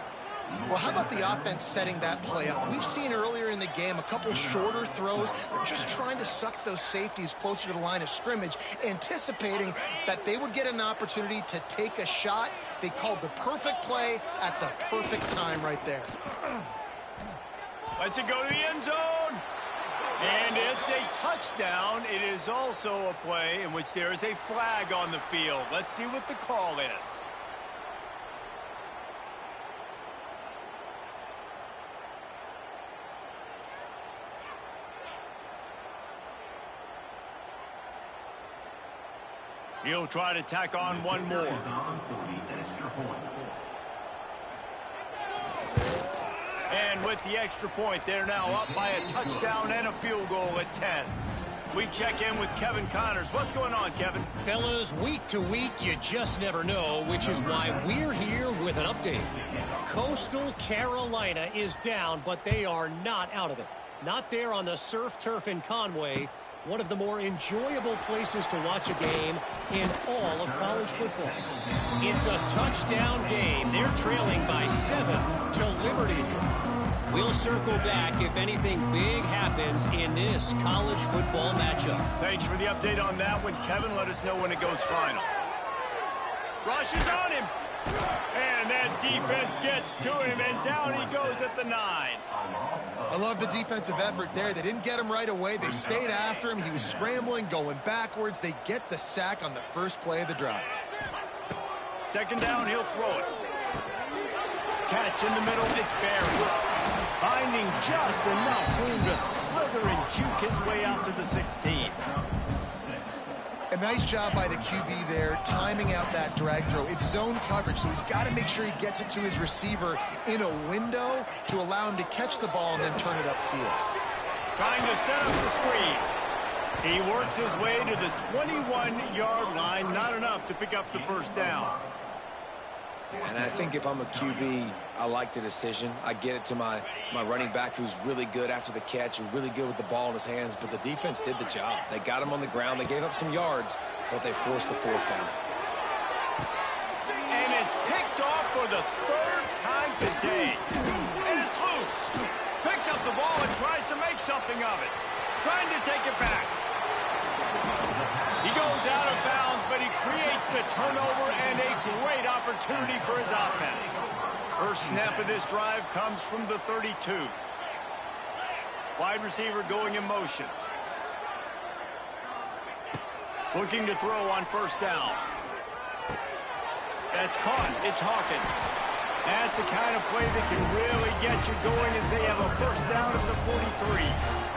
Speaker 2: Well, how about the offense setting that play up? We've seen earlier in the game a couple shorter throws. They're just trying to suck those safeties closer to the line of scrimmage, anticipating that they would get an opportunity to take a shot. They called the perfect play at the perfect time right there.
Speaker 1: Lets it go to the end zone. And it's a touchdown. It is also a play in which there is a flag on the field. Let's see what the call is. He'll try to tack on one more. And with the extra point, they're now up by a touchdown and a field goal at 10. We check in with Kevin Connors. What's going on, Kevin?
Speaker 4: Fellas, week to week, you just never know, which is why we're here with an update. Coastal Carolina is down, but they are not out of it. Not there on the surf turf in Conway. One of the more enjoyable places to watch a game in all of college football. It's a touchdown game. They're trailing by 7 to Liberty. We'll circle back if anything big happens in this college football matchup.
Speaker 1: Thanks for the update on that one, Kevin. Let us know when it goes final. Rush is on him. And that defense gets to him, and down he goes at the 9.
Speaker 2: I love the defensive effort there. They didn't get him right away. They stayed after him. He was scrambling, going backwards. They get the sack on the first play of the drive.
Speaker 1: 2nd down, he'll throw it. Catch in the middle, it's buried. Finding just enough room to slither and juke his way out to the 16.
Speaker 2: A nice job by the QB there, timing out that drag throw. It's zone coverage, so he's got to make sure he gets it to his receiver in a window to allow him to catch the ball and then turn it upfield.
Speaker 1: Trying to set up the screen. He works his way to the 21-yard line. Not enough to pick up the first down.
Speaker 3: And I think if I'm a QB, I like the decision. I get it to my running back who's really good after the catch and really good with the ball in his hands, but the defense did the job. They got him on the ground. They gave up some yards, but they forced the 4th down.
Speaker 1: And it's picked off for the 3rd time today. And it's loose. Picks up the ball and tries to make something of it. Trying to take it back. He goes out of bounds, but he creates the turnover and a great opportunity for his offense. First snap of this drive comes from the 32. Wide receiver going in motion. Looking to throw on first down. That's caught. It's Hawkins. That's the kind of play that can really get you going as they have a first down at the 43.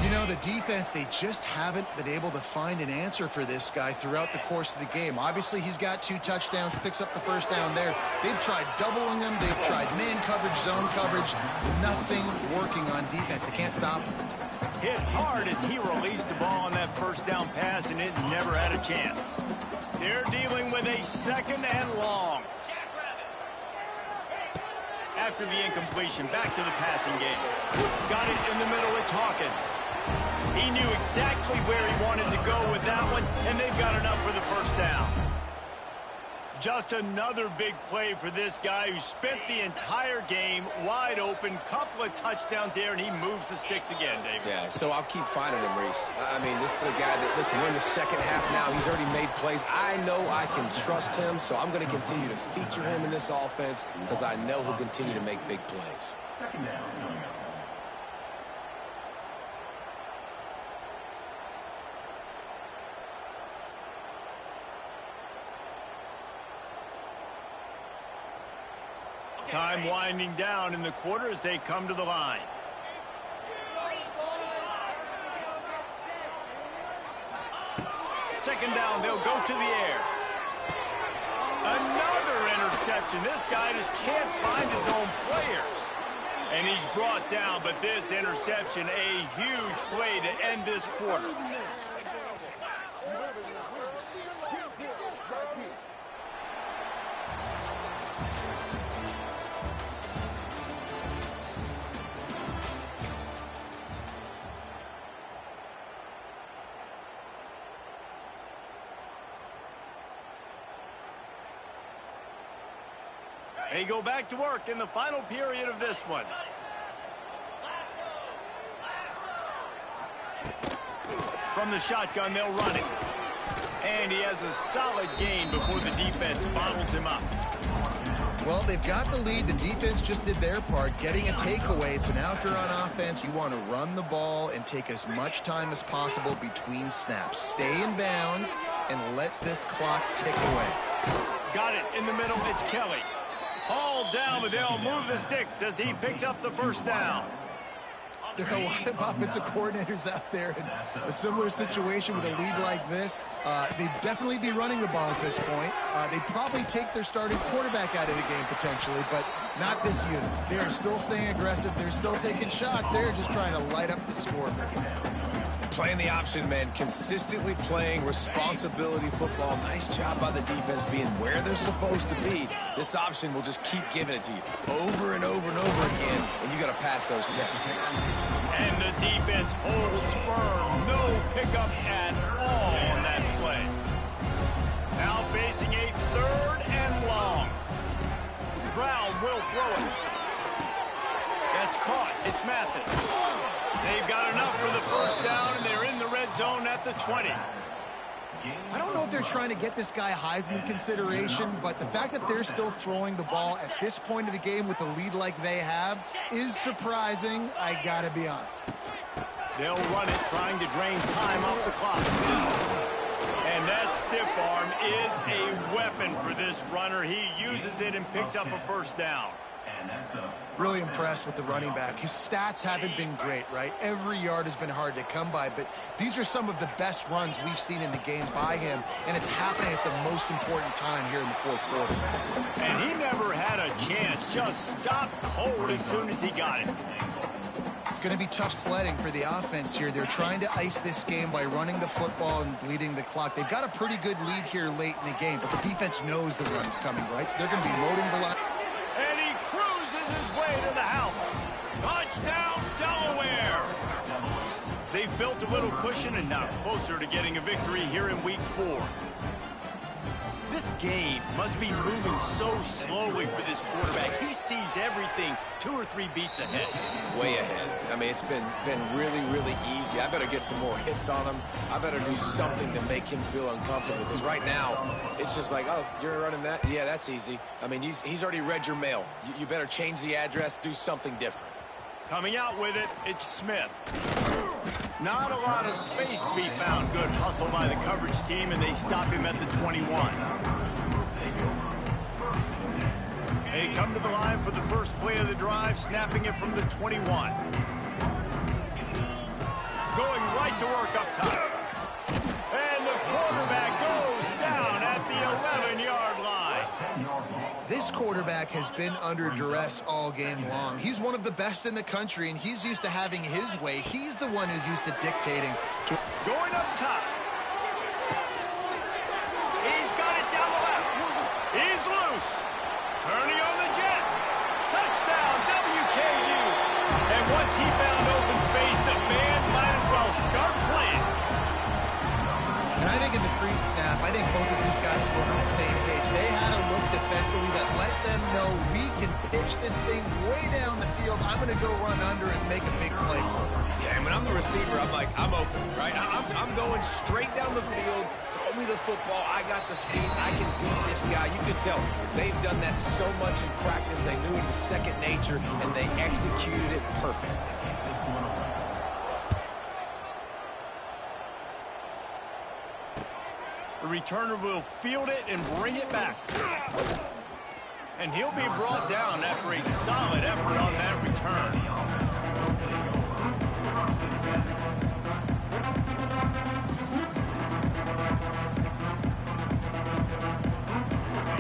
Speaker 2: You know, the defense, they just haven't been able to find an answer for this guy throughout the course of the game. Obviously, he's got 2 touchdowns, picks up the first down there. They've tried doubling him. They've tried man coverage, zone coverage. Nothing working on defense. They can't stop him.
Speaker 1: Hit hard as he released the ball on that first down pass, and it never had a chance. They're dealing with a 2nd and long. After the incompletion, back to the passing game. Got it in the middle, it's Hawkins. He knew exactly where he wanted to go with that one, and they've got enough for the first down. Just another big play for this guy who spent the entire game wide open, couple of touchdowns there, and he moves the sticks again, David.
Speaker 3: Yeah, so I'll keep finding him, Reese. I mean, this is a guy that, listen, we're in the second half now. He's already made plays. I know I can trust him, so I'm going to continue to feature him in this offense because I know he'll continue to make big plays.
Speaker 5: 2nd down coming up.
Speaker 1: Time winding down in the quarter as they come to the line. Second down, they'll go to the air. Another interception. This guy just can't find his own players. And he's brought down, but this interception, a huge play to end this quarter. They go back to work in the final period of this one. From the shotgun, they'll run it. And he has a solid gain before the defense bottles him up.
Speaker 2: Well, they've got the lead. The defense just did their part, getting a takeaway. So now if you're on offense, you want to run the ball and take as much time as possible between snaps. Stay in bounds and let this clock tick away.
Speaker 1: Got it in the middle. It's Kelly. Hauled down, but they'll move the sticks as he picks up the first down.
Speaker 2: There are a lot of offensive coordinators out there in a similar situation with a lead like this. They'd definitely be running the ball at this point. They'd probably take their starting quarterback out of the game potentially, but not this unit. They are still staying aggressive. They're still taking shots. They're just trying to light up the score.
Speaker 3: Playing the option, man. Consistently playing responsibility football. Nice job by the defense being where they're supposed to be. This option will just keep giving it to you over and over and over again, and you got to pass those tests.
Speaker 1: And the defense holds firm. No pickup at all on that play. Now facing a 3rd and long. Brown will throw it. That's caught. It's Mathis. They've got enough for the first down, and they're in the red zone at the 20.
Speaker 2: I don't know if they're trying to get this guy Heisman consideration, but the fact that they're still throwing the ball at this point of the game with a lead like they have is surprising, I gotta be honest.
Speaker 1: They'll run it, trying to drain time off the clock. And that stiff arm is a weapon for this runner. He uses it and picks up a first down.
Speaker 2: Really impressed with the running back. His stats haven't been great, right? Every yard has been hard to come by, but these are some of the best runs we've seen in the game by him, and it's happening at the most important time here in the 4th quarter.
Speaker 1: And he never had a chance. Just stopped cold as soon as he got it.
Speaker 2: It's going to be tough sledding for the offense here. They're trying to ice this game by running the football and bleeding the clock. They've got a pretty good lead here late in the game, but the defense knows the run's coming, right? So they're going to be loading the line.
Speaker 1: And he cruises his way to the house. Touchdown, Delaware. They've built a little cushion and now closer to getting a victory here in week 4. This game must be moving so slowly for this quarterback. He sees everything 2 or 3 beats ahead.
Speaker 3: Way ahead. I mean, it's been really, really easy. I better get some more hits on him. I better do something to make him feel uncomfortable, because right now, it's just like, oh, you're running that? Yeah, that's easy. I mean, he's already read your mail. You better change the address, do something different.
Speaker 1: Coming out with it, it's Smith. Not a lot of space to be found. Good hustle by the coverage team, and they stop him at the 21. They come to the line for the first play of the drive, snapping it from the 21. Going right to work up top. And the quarterback goes down at the 11-yard line.
Speaker 2: This This quarterback has been under duress all game long. He's one of the best in the country, and he's used to having his way. He's the one who's used to dictating.
Speaker 1: Going up top. He's got it down the left. He's loose. Turning on the jet. Touchdown, WKU. And once he found open space, the band might as well start playing.
Speaker 2: And I think in the pre-snap, I think both of these guys were on the same page. They had a look defensively that let them know we can pitch this thing way down the field. I'm going to go run under and make a big play for them.
Speaker 3: Yeah, and when I'm the receiver, I'm like, I'm open, right? I'm going straight down the field. Throw me the football. I got the speed. I can beat this guy. You can tell they've done that so much in practice. They knew it was second nature, and they executed it perfectly.
Speaker 1: The returner will field it and bring it back. And he'll be brought down after a solid effort on that return.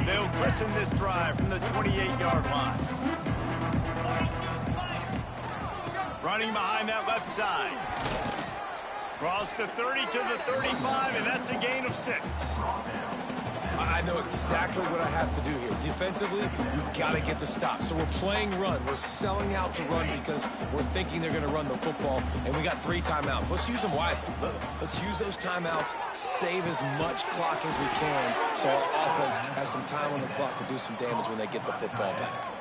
Speaker 1: They'll christen this drive from the 28-yard line. Running behind that left side. Cross the 30 to the 35, and that's a gain of 6.
Speaker 3: I know exactly what I have to do here. Defensively, we've got to get the stop. So we're playing run. We're selling out to run because we're thinking they're going to run the football, and we got 3 timeouts. Let's use them wisely. Let's use those timeouts, save as much clock as we can so our offense has some time on the clock to do some damage when they get the football back.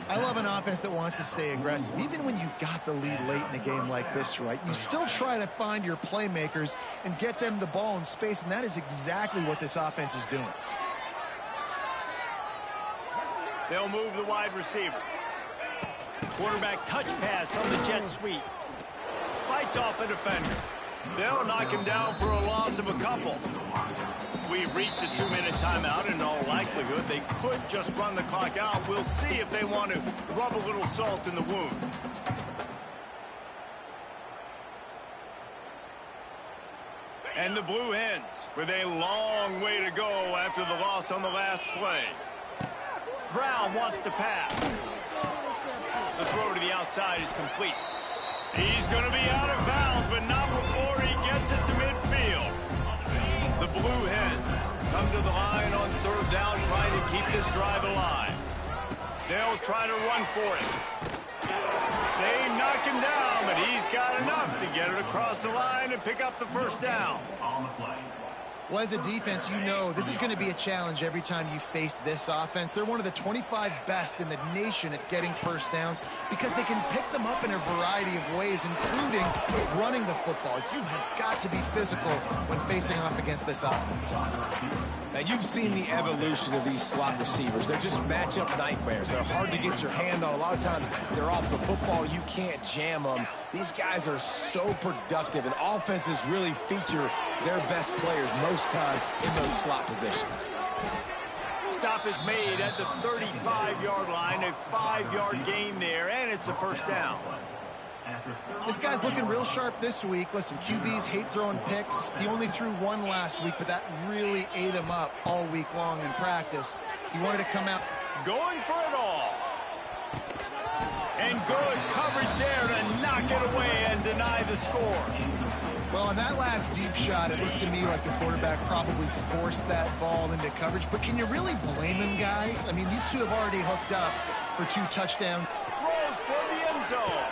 Speaker 2: I love an offense that wants to stay aggressive. Even when you've got the lead late in a game like this, right, you still try to find your playmakers and get them the ball in space, and that is exactly what this offense is doing.
Speaker 1: They'll move the wide receiver. Quarterback touch pass on the jet sweep. Fights off a defender. They'll knock him down for a loss of a couple. We've reached a 2-minute timeout, and in all likelihood, they could just run the clock out. We'll see if they want to rub a little salt in the wound. And the Blue Hens with a long way to go after the loss on the last play. Brown wants to pass. The throw to the outside is complete. He's going to be out of bounds, but not before he gets it to midfield. The Blue Hens come to the line on 3rd down, trying to keep this drive alive. They'll try to run for it. They knock him down, but he's got enough to get it across the line and pick up the 1st down.
Speaker 2: Well, as a defense, you know this is going to be a challenge every time you face this offense. They're one of the 25 best in the nation at getting 1st downs because they can pick them up in a variety of ways, including running the football. You have got to be physical when facing off against this offense.
Speaker 3: Now, you've seen the evolution of these slot receivers. They're just matchup nightmares. They're hard to get your hand on. A lot of times, they're off the football. You can't jam them. These guys are so productive, and offenses really feature their best players most time in those slot positions.
Speaker 1: Stop is made at the 35-yard line, a 5-yard gain there, and it's a 1st down.
Speaker 2: This guy's looking real sharp this week. Listen, QBs hate throwing picks. He only threw 1 last week, but that really ate him up all week long in practice. He wanted to come out
Speaker 1: going for it all. And good coverage there to knock it away and deny the score.
Speaker 2: Well, on that last deep shot, it looked to me like the quarterback probably forced that ball into coverage. But can you really blame him, guys? I mean, these two have already hooked up for 2 touchdowns.
Speaker 1: Throws for the end zone.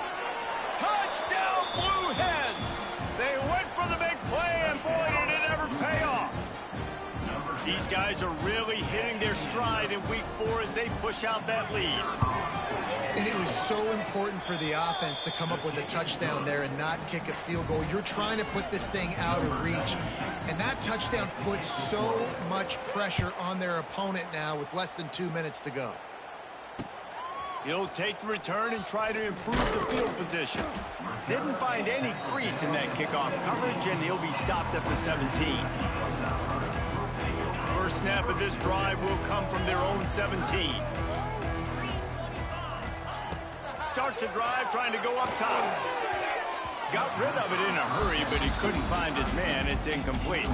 Speaker 1: Touchdown, Blue Hens! They went for the big play, and boy, did it ever pay off. These guys are really hitting their stride in week 4 as they push out that lead.
Speaker 2: And it was so important for the offense to come up with a touchdown there and not kick a field goal. You're trying to put this thing out of reach. And that touchdown puts so much pressure on their opponent now with less than 2 minutes to go.
Speaker 1: He'll take the return and try to improve the field position. Didn't find any crease in that kickoff coverage, and he'll be stopped at the 17. First snap of this drive will come from their own 17. Starts a drive trying to go up top. Got rid of it in a hurry, but he couldn't find his man. It's incomplete.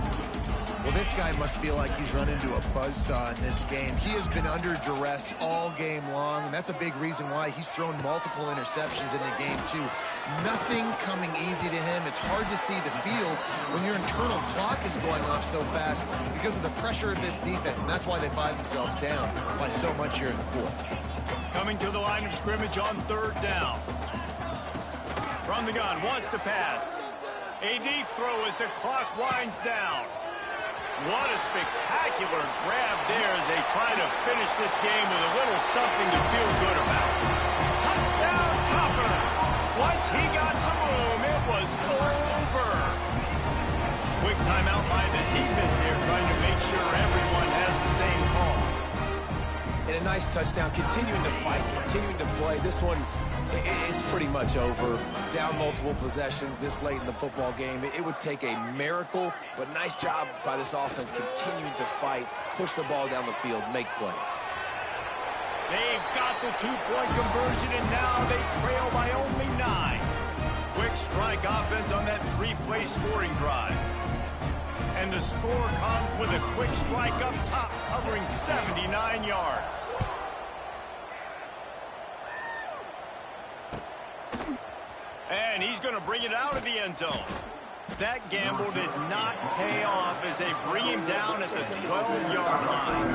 Speaker 2: Well, this guy must feel like he's run into a buzzsaw in this game. He has been under duress all game long, and that's a big reason why he's thrown multiple interceptions in the game, too. Nothing coming easy to him. It's hard to see the field when your internal clock is going off so fast because of the pressure of this defense, and that's why they find themselves down by so much here in the fourth.
Speaker 1: Coming to the line of scrimmage on 3rd down. From the gun, wants to pass. A deep throw as the clock winds down. What a spectacular grab there as they try to finish this game with a little something to feel good about. Touchdown, Topper! Once he got some room, it was over. Quick timeout by the defense here, trying to make sure everyone has the same call.
Speaker 3: And a nice touchdown, continuing to fight, continuing to play. This one, it's pretty much over. Down multiple possessions this late in the football game. It would take a miracle, but nice job by this offense continuing to fight, push the ball down the field, make plays.
Speaker 1: They've got the 2-point conversion, and now they trail by only 9. Quick strike offense on that 3-play scoring drive. And the score comes with a quick strike up top, covering 79 yards. And he's going to bring it out of the end zone. That gamble did not pay off as they bring him down at the 12-yard line.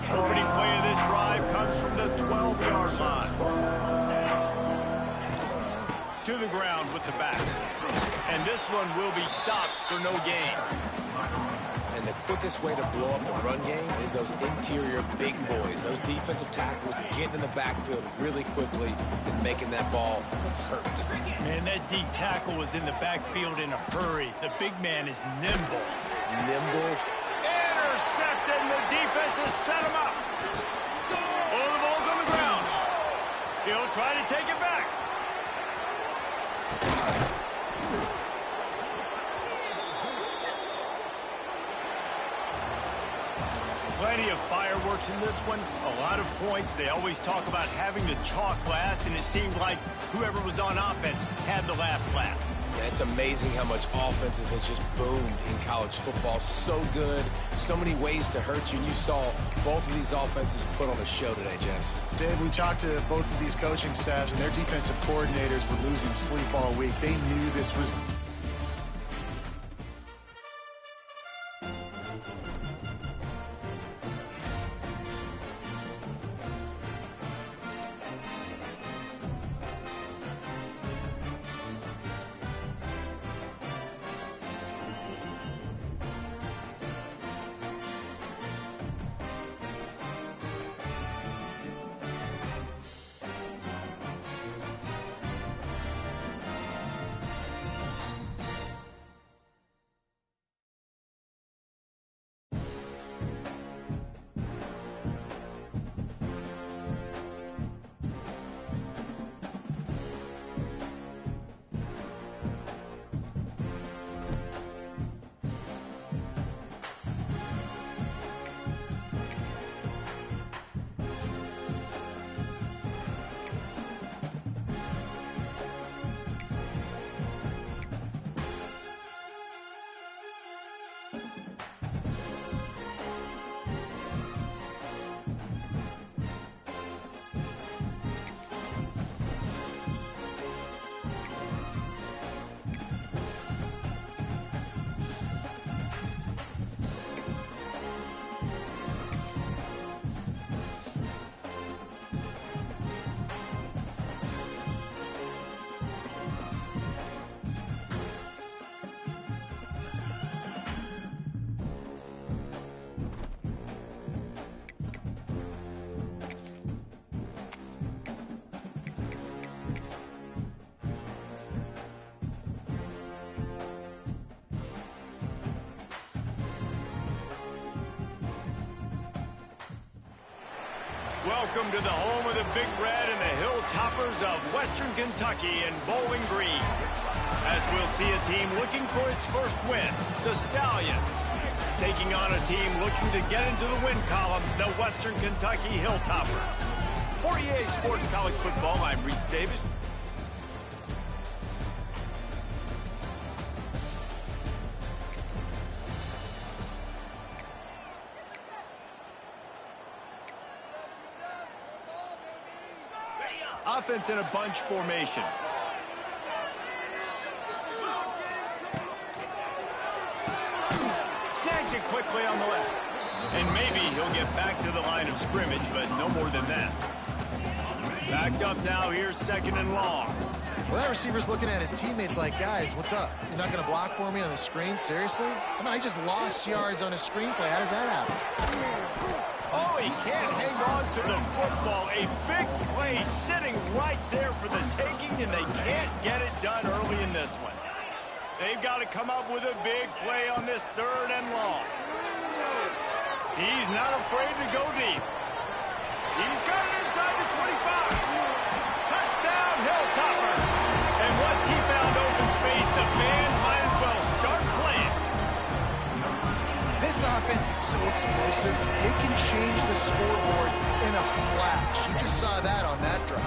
Speaker 1: Opening play of this drive comes from the 12-yard line. To the ground with the back. And this one will be stopped for no gain.
Speaker 3: And the quickest way to blow up the run game is those interior big boys, those defensive tackles getting in the backfield really quickly and making that ball hurt.
Speaker 1: Man, that D tackle was in the backfield in a hurry. The big man is nimble.
Speaker 3: Nimble.
Speaker 1: Intercepted, and the defense has set him up. Oh, the ball's on the ground. He'll try to take it back. Plenty of fireworks in this one. A lot of points. They always talk about having the chalk last, and it seemed like whoever was on offense had the last laugh.
Speaker 3: Yeah, it's amazing how much offenses has just boomed in college football. So good. So many ways to hurt you. And you saw both of these offenses put on a show today, Jess.
Speaker 2: Dave, we talked to both of these coaching staffs, and their defensive coordinators were losing sleep all week. They knew this was...
Speaker 1: Welcome to the home of the Big Red and the Hilltoppers of Western Kentucky and Bowling Green. As we'll see a team looking for its first win, the Stallions, taking on a team looking to get into the win column, the Western Kentucky Hilltoppers. For EA Sports College Football, I'm Reese Davis. Offense in a bunch formation. Snags it quickly on the left. And maybe he'll get back to the line of scrimmage, but no more than that. Backed up now, here's 2nd and long.
Speaker 2: Well, that receiver's looking at his teammates like, guys, what's up? You're not going to block for me on the screen? Seriously? I mean, I just lost yards on a screenplay. How does that happen?
Speaker 1: Oh, he can't hang on to the football. A big play sitting right there for the taking, and they can't get it done early in this one. They've got to come up with a big play on this 3rd and long. He's not afraid to go deep. He's got it inside the 25. Touchdown, Hilltopper. And once he found open space, the band might as well start playing.
Speaker 2: This offense is so explosive, it can change the scoreboard in a flash. You just saw that on that drive.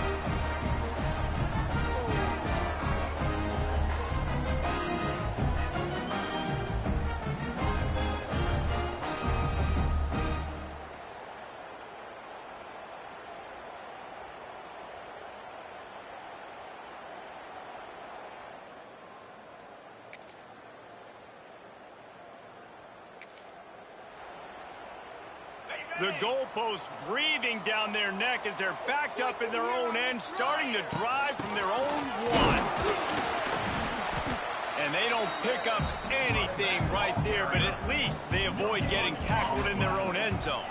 Speaker 1: The goalpost breathing down their neck as they're backed up in their own end, starting to drive from their own 1. And they don't pick up anything right there, but at least they avoid getting tackled in their own end zone.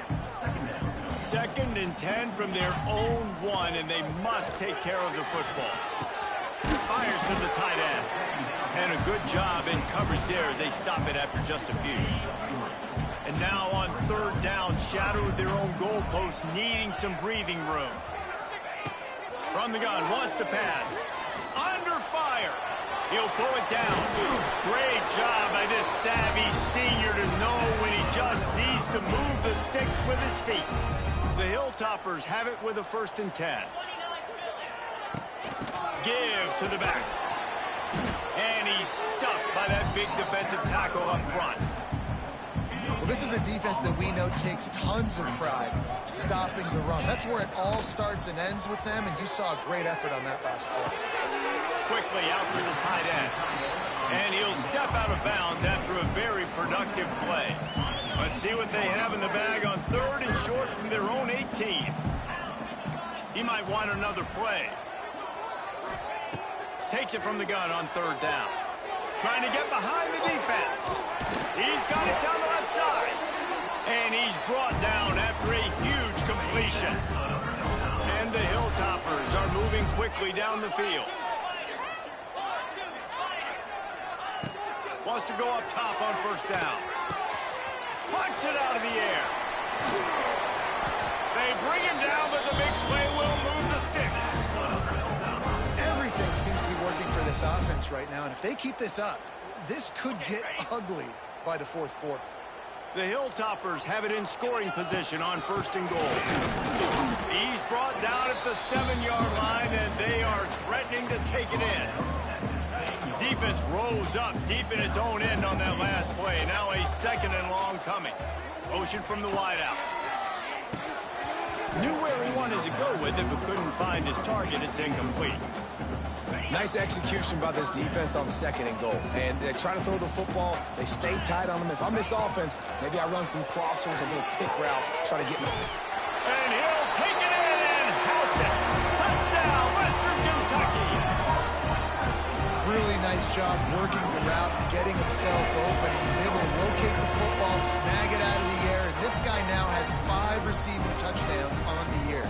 Speaker 1: 2nd and 10 from their own 1, and they must take care of the football. Fires to the tight end. And a good job in coverage there as they stop it after just a few. And now on 3rd down, shadowed their own goalpost, needing some breathing room. From the gun, wants to pass. Under fire. He'll pull it down. Great job by this savvy senior to know when he just needs to move the sticks with his feet. The Hilltoppers have it with a 1st and 10. Give to the back. And he's stuffed by that big defensive tackle up front.
Speaker 2: Well, this is a defense that we know takes tons of pride stopping the run. That's where it all starts and ends with them, and you saw a great effort on that last play.
Speaker 1: Quickly out to the tight end. And he'll step out of bounds after a very productive play. Let's see what they have in the bag on 3rd and short from their own 18. He might want another play. Takes it from the gun on 3rd down. Trying to get behind the defense. He's got it down the left side. And he's brought down after a huge completion. And the Hilltoppers are moving quickly down the field. Wants to go up top on 1st down. Punts it out of the air. They bring him down, but the big play will move the sticks.
Speaker 2: Everything seems to be working for this offense right now, and if they keep this up, this could get ugly by the 4th quarter.
Speaker 1: The Hilltoppers have it in scoring position on 1st and goal. He's brought down at the 7-yard line, and they are threatening to take it in. Defense rose up deep in its own end on that last play. Now a 2nd and long coming. Motion from the wideout. Knew where he wanted to go with it, but couldn't find his target. It's incomplete.
Speaker 3: Nice execution by this defense on 2nd and goal. And they try to throw the football. They stay tight on them. If I'm this offense, maybe I run some crossers, a little pick route, try to get them.
Speaker 1: And he'll take it in and house it. Touchdown, Western Kentucky.
Speaker 2: Really nice job working the route and getting himself open. He was able to locate the football, snag it out of the air, and this guy now has 5 receiving touchdowns on the year.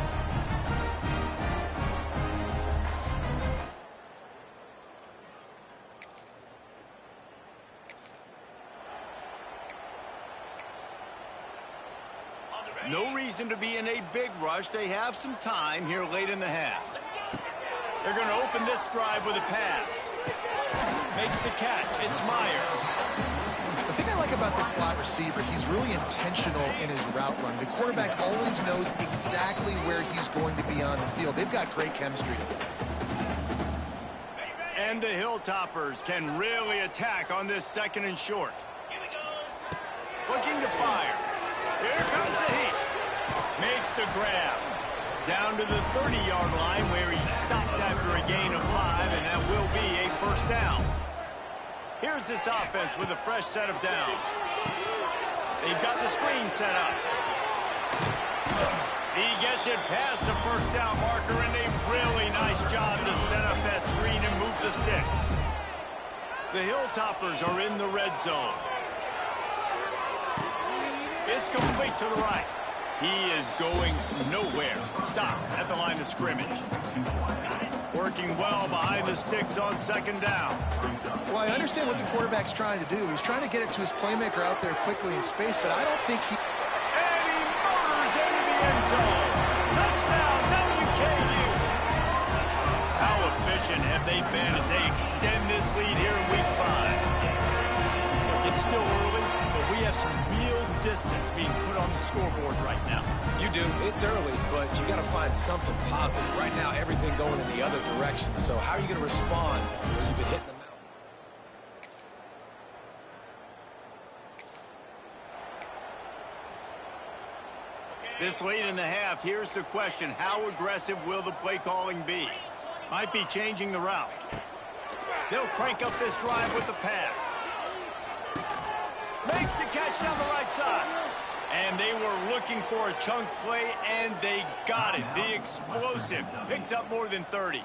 Speaker 1: No reason to be in a big rush. They have some time here late in the half. They're going to open this drive with a pass. Makes the catch. It's Myers.
Speaker 2: The thing I like about this slot receiver, he's really intentional in his route run. The quarterback always knows exactly where he's going to be on the field. They've got great chemistry together.
Speaker 1: And the Hilltoppers can really attack on this 2nd and short. Looking to fire. Here comes the heat. Makes the grab. Down to the 30-yard line where he stopped after a gain of 5, and that will be a first down. Here's this offense with a fresh set of downs. They've got the screen set up. He gets it past the first down marker, and a really nice job to set up that screen and move the sticks. The Hilltoppers are in the red zone. It's complete to the right. He is going nowhere. Stop at the line of scrimmage. Working well behind the sticks on second down.
Speaker 2: Well, I understand what the quarterback's trying to do. He's trying to get it to his playmaker out there quickly in space, but I don't think he...
Speaker 1: And he motors into the end zone. Touchdown, WKU. How efficient have they been as they extend this lead here in Week 5? Look, it's still early, but we have some real distance being put on the scoreboard right now.
Speaker 3: You do. It's early, but you got to find something positive. Right now, everything going in the other direction. So how are you going to respond when you've been hitting the mountain?
Speaker 1: This late in the half, here's the question. How aggressive will the play calling be? Might be changing the route. They'll crank up this drive with the pass. Makes the catch down the right side. And they were looking for a chunk play, and they got it. The explosive picks up more than 30.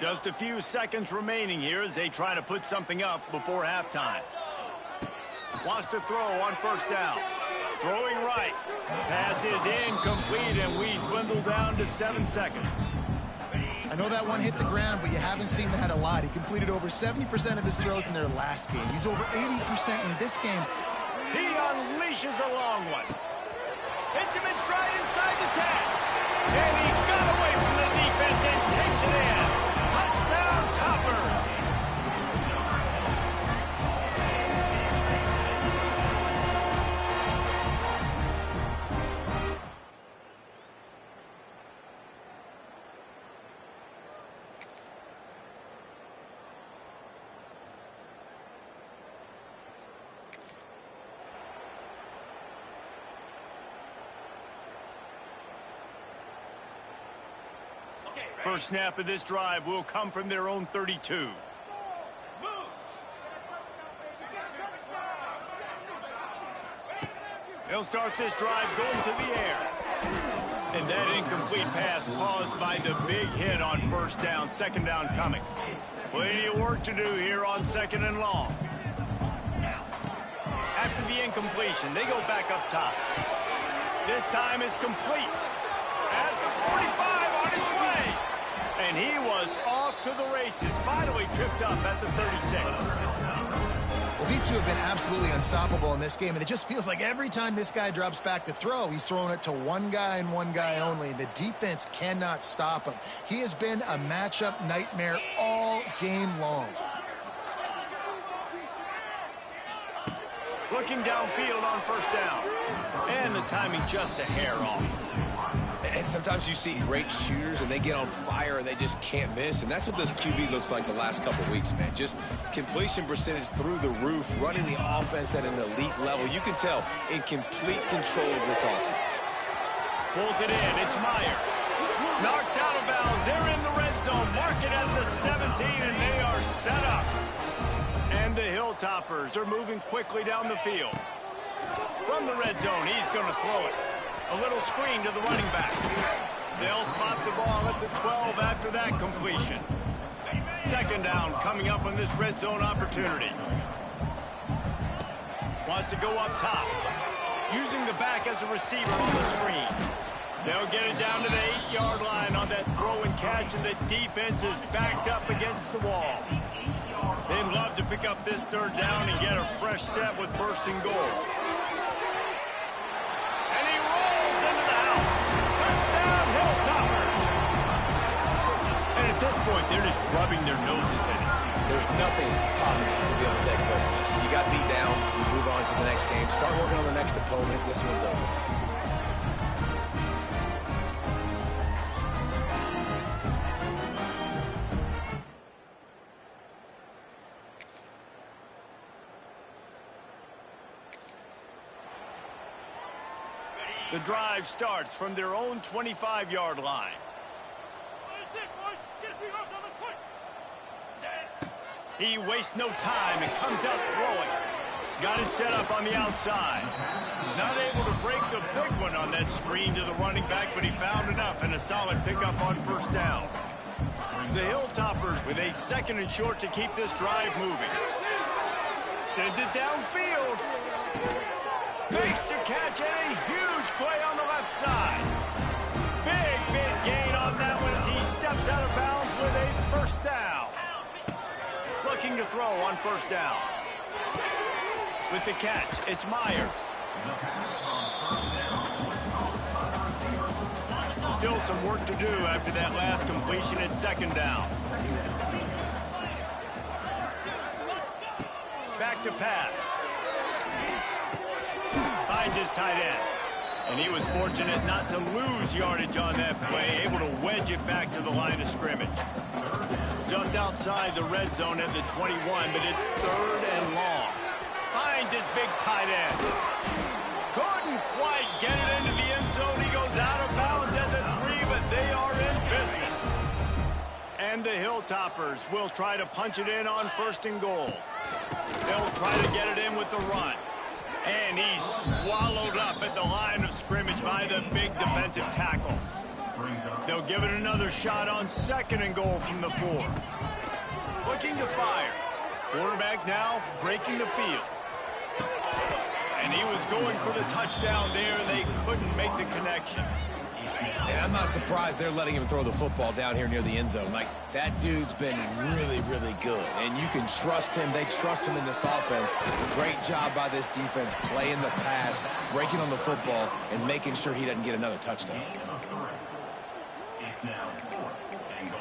Speaker 1: Just a few seconds remaining here as they try to put something up before halftime. Wants to throw on first down. Throwing right. Pass is incomplete, and we dwindle down to 7 seconds.
Speaker 2: I know that one hit the ground, but you haven't seen that a lot. He completed over 70% of his throws in their last game. He's over 80% in this game.
Speaker 1: He unleashes a long one. Hits him in stride inside the 10. And he got away from the defense and takes it in. Touchdown, Toppers. First snap of this drive will come from their own 32. They'll start this drive going to the air. And that incomplete pass caused by the big hit on first down, second down coming. Plenty of work to do here on second and long. After the incompletion, they go back up top. This time it's complete. At the 45 on his way. And he was off to the races, finally tripped up at the 36.
Speaker 2: Well, these two have been absolutely unstoppable in this game, and it just feels like every time this guy drops back to throw, he's throwing it to one guy and one guy only. The defense cannot stop him. He has been a matchup nightmare all game long.
Speaker 1: Looking downfield on first down. And the timing just a hair off.
Speaker 3: And sometimes you see great shooters, and they get on fire, and they just can't miss. And that's what this QB looks like the last couple weeks, man. Just completion percentage through the roof, running the offense at an elite level. You can tell in complete control of this offense.
Speaker 1: Pulls it in. It's Myers. Knocked out of bounds. They're in the red zone. Mark it at the 17, and they are set up. And the Hilltoppers are moving quickly down the field. From the red zone, he's going to throw it. A little screen to the running back. They'll spot the ball at the 12 after that completion. Second down coming up on this red zone opportunity. Wants to go up top. Using the back as a receiver on the screen. They'll get it down to the 8-yard line on that throw and catch, and the defense is backed up against the wall. They'd love to pick up this third down and get a fresh set with first and goal. At this point, they're just rubbing their noses in it.
Speaker 3: There's nothing positive to be able to take away from this. You got beat down, you move on to the next game, start working on the next opponent. This one's over.
Speaker 1: The drive starts from their own 25-yard line. He wastes no time and comes out throwing. Got it set up on the outside. Not able to break the big one on that screen to the running back, but he found enough and a solid pickup on first down. The Hilltoppers with a 2nd and short to keep this drive moving. Sends it downfield. Makes the catch and a huge play on the left side. Big gain on that one as he steps out of bounds with a first down. Looking to throw on first down. With the catch, it's Myers. Still some work to do after that last completion at 2nd down. Back to pass. Finds his tight end. And he was fortunate not to lose yardage on that play, able to wedge it back to the line of scrimmage. Just outside the red zone at the 21, but it's 3rd and long. Finds his big tight end. Couldn't quite get it into the end zone. He goes out of bounds at the 3, but they are in business. And the Hilltoppers will try to punch it in on 1st and goal. They'll try to get it in with the run. And he's swallowed up at the line of scrimmage by the big defensive tackle. They'll give it another shot on 2nd and goal from the 4. Looking to fire. Quarterback now breaking the field. And he was going for the touchdown there, and they couldn't make the connection.
Speaker 3: And I'm not surprised they're letting him throw the football down here near the end zone. Like, that dude's been really good. And you can trust him. They trust him in this offense. Great job by this defense playing the pass, breaking on the football, and making sure he doesn't get another touchdown.
Speaker 5: It's now 4th and goal.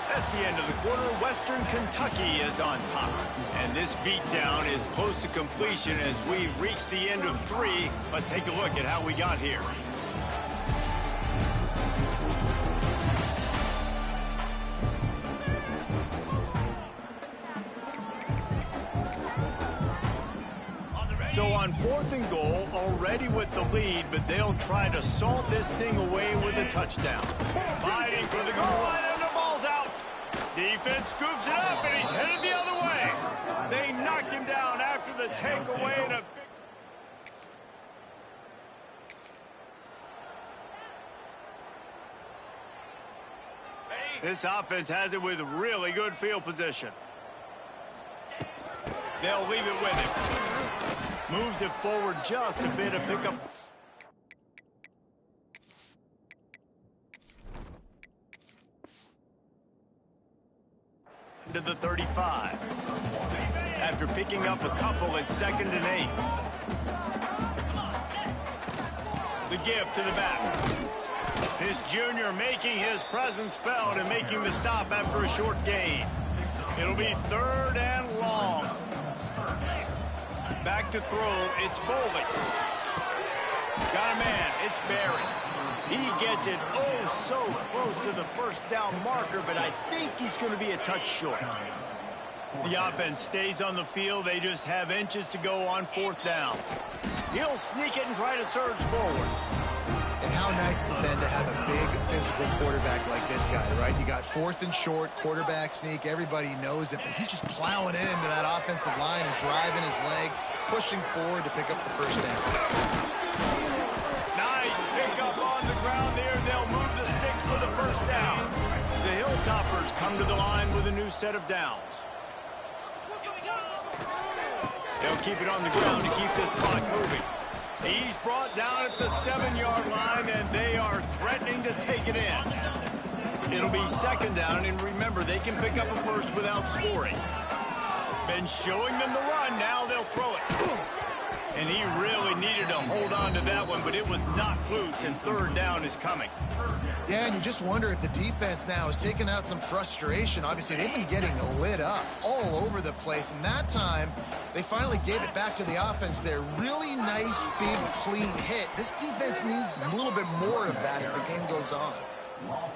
Speaker 1: That's the end of the quarter. Western Kentucky is on top. And this beatdown is close to completion as we've reached the end of 3. Let's take a look at how we got here. So on 4th and goal, already with the lead, but they'll try to salt this thing away with a touchdown. Fighting for the goal line, and the ball's out. Defense scoops it up, and he's headed the other way. They knocked him down after the takeaway and a big... This offense has it with really good field position. They'll leave it with him. Moves it forward just a bit to pick up. To the 35. After picking up a couple at 2nd and 8. The give to the back. This junior making his presence felt and making the stop after a short gain. It'll be 3rd and long. Back to throw, it's Bolden. Got a man, it's Barry. He gets it oh so close to the first down marker, but I think he's going to be a touch short. The offense stays on the field. They just have inches to go on 4th down. He'll sneak it and try to surge forward.
Speaker 2: And how nice has it been to have a big physical quarterback like this guy, right? You got 4th and short, quarterback sneak. Everybody knows it, but he's just plowing into that offensive line and driving his legs, pushing forward to pick up the first down.
Speaker 1: Nice pickup on the ground there. They'll move the sticks for the first down. The Hilltoppers come to the line with a new set of downs. They'll keep it on the ground to keep this clock moving. He's brought down at the 7-yard line, and they are threatening to take it in. It'll be 2nd down, and remember, they can pick up a first without scoring. Been showing them the run, now they'll throw it. And he really needed to hold on to that one, but it was knocked loose, and 3rd down is coming.
Speaker 2: Yeah, and you just wonder if the defense now is taking out some frustration. Obviously, they've been getting lit up all over the place, and that time, they finally gave it back to the offense there. Really nice, big, clean hit. This defense needs a little bit more of that as the game goes on.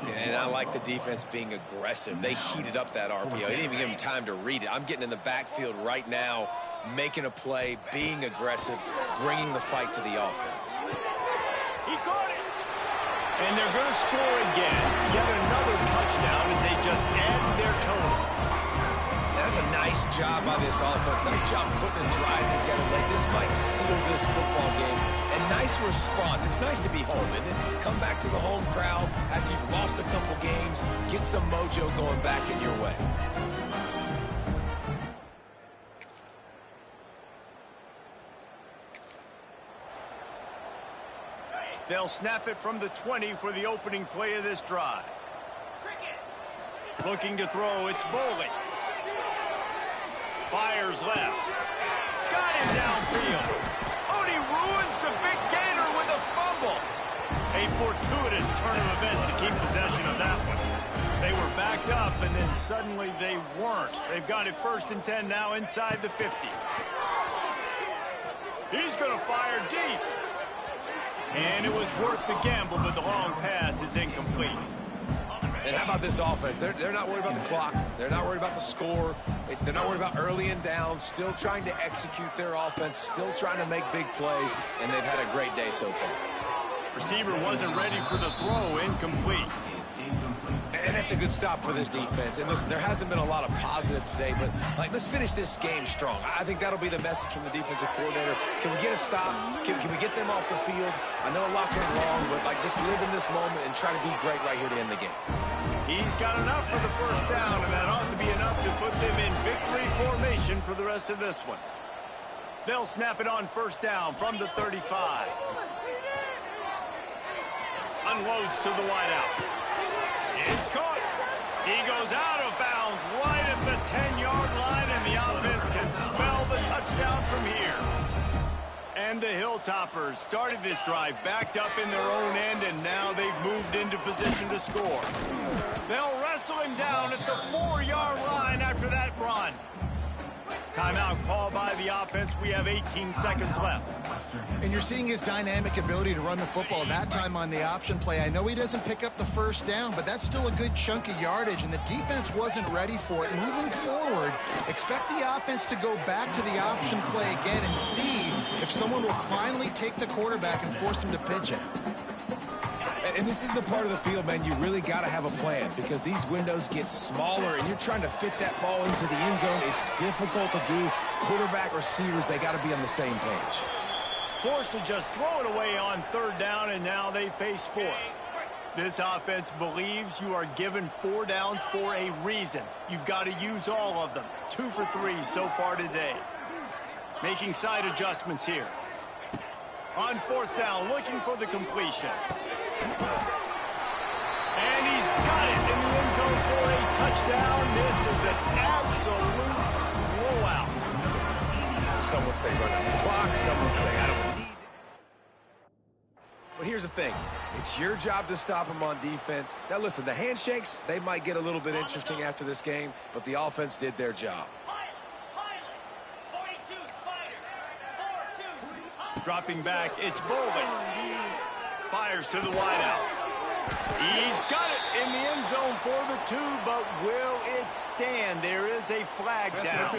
Speaker 3: And I like the defense being aggressive. They heated up that RPO. They didn't even give him time to read it. I'm getting in the backfield right now, making a play, being aggressive, bringing the fight to the offense.
Speaker 1: He caught it. And they're going to score again. Yet another touchdown as they just add their total.
Speaker 3: That's a nice job by this offense. Nice job putting a drive together late. This might seal this football game. And nice response. It's nice to be home, isn't it? Come back to the home crowd after you've lost a couple games. Get some mojo going back in your way.
Speaker 1: They'll snap it from the 20 for the opening play of this drive. Looking to throw, it's Bowling. Fires left. Got him downfield. Oh, he ruins the big gainer with a fumble. A fortuitous turn of events to keep possession of that one. They were backed up, and then suddenly they weren't. They've got it 1st and 10 now inside the 50. He's going to fire deep. And it was worth the gamble, but the long pass is incomplete.
Speaker 3: And how about this offense? They're not worried about the clock. They're not worried about the score. They're not worried about early and down. Still trying to execute their offense. Still trying to make big plays. And they've had a great day so far.
Speaker 1: Receiver wasn't ready for the throw. Incomplete.
Speaker 3: And that's a good stop for this defense. And listen, there hasn't been a lot of positive today, but let's finish this game strong. I think that'll be the message from the defensive coordinator. Can we get a stop? Can we get them off the field? I know a lot's went wrong, but let's live in this moment and try to be great right here to end the game.
Speaker 1: He's got enough for the 1st down, and that ought to be enough to put them in victory formation for the rest of this one. They'll snap it on 1st down from the 35. Unloads to the wideout. It's caught. He goes out of bounds right at the 10-yard line, and the offense can smell the touchdown from here. And the Hilltoppers started this drive backed up in their own end, and now they've moved into position to score. They'll wrestle him down at the 4-yard line after that run. Timeout called by the offense. We have 18 seconds left.
Speaker 2: And you're seeing his dynamic ability to run the football, that time on the option play. I know he doesn't pick up the 1st down, but that's still a good chunk of yardage, and the defense wasn't ready for it. Moving forward, expect the offense to go back to the option play again and see if someone will finally take the quarterback and force him to pitch it.
Speaker 3: And this is the part of the field, man, you really got to have a plan because these windows get smaller and you're trying to fit that ball into the end zone. It's difficult to do. Quarterback, receivers, they got to be on the same page.
Speaker 1: Forced to just throw it away on 3rd down, and now they face 4th. This offense believes you are given 4 downs for a reason. You've got to use all of them. 2 for 3 so far today. Making side adjustments here. On 4th down, looking for the completion. And he's got it in the end zone for a touchdown. This is an absolute blowout.
Speaker 3: Some would say run out the clock. Some would say I don't need. But here's the thing. It's your job to stop them on defense. Now, listen, the handshakes, they might get a little bit interesting after this game, but the offense did their job.
Speaker 1: Dropping back, it's Bowling. Fires to the wideout. He's got it in the end zone for the 2, but will it stand? There is a flag down.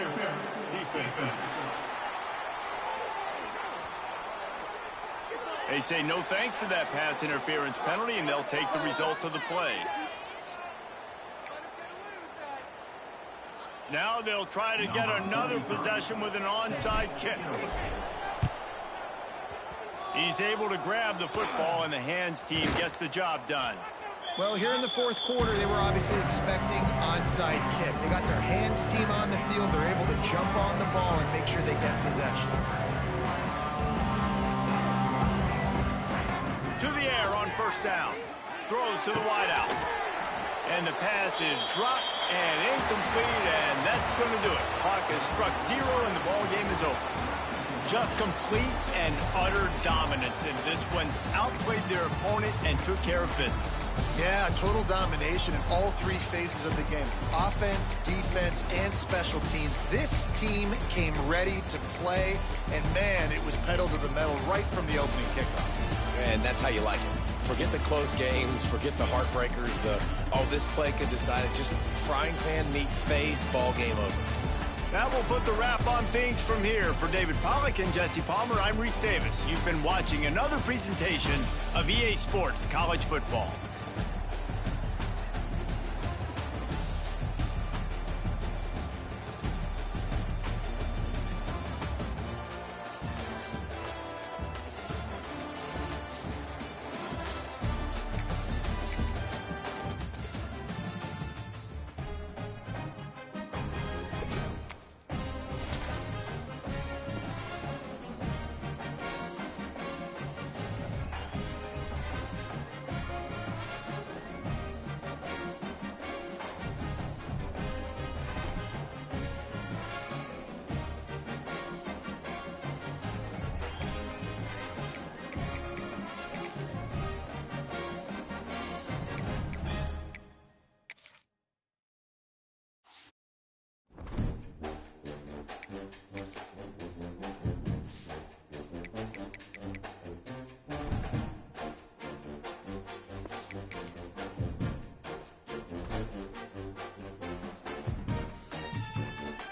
Speaker 1: They say no thanks to that pass interference penalty, and they'll take the results of the play. Now they'll try to get another possession with an onside kick. He's able to grab the football, and the hands team gets the job done.
Speaker 2: Well, here in the 4th quarter, they were obviously expecting onside kick. They got their hands team on the field. They're able to jump on the ball and make sure they get possession.
Speaker 1: To the air on 1st down. Throws to the wideout. And the pass is dropped and incomplete, and that's going to do it. Clock has struck 0, and the ball game is over. Just complete and utter dominance in this one. Outplayed their opponent and took care of business.
Speaker 2: Yeah, total domination in all 3 phases of the game. Offense, defense, and special teams. This team came ready to play, and man, it was pedal to the metal right from the opening kickoff.
Speaker 3: And that's how you like it. Forget the close games, forget the heartbreakers, oh, this play could decide it. Just frying pan meet face, ball game over.
Speaker 1: That will put the wrap on things from here. For David Pollack and Jesse Palmer, I'm Reese Davis. You've been watching another presentation of EA Sports College Football.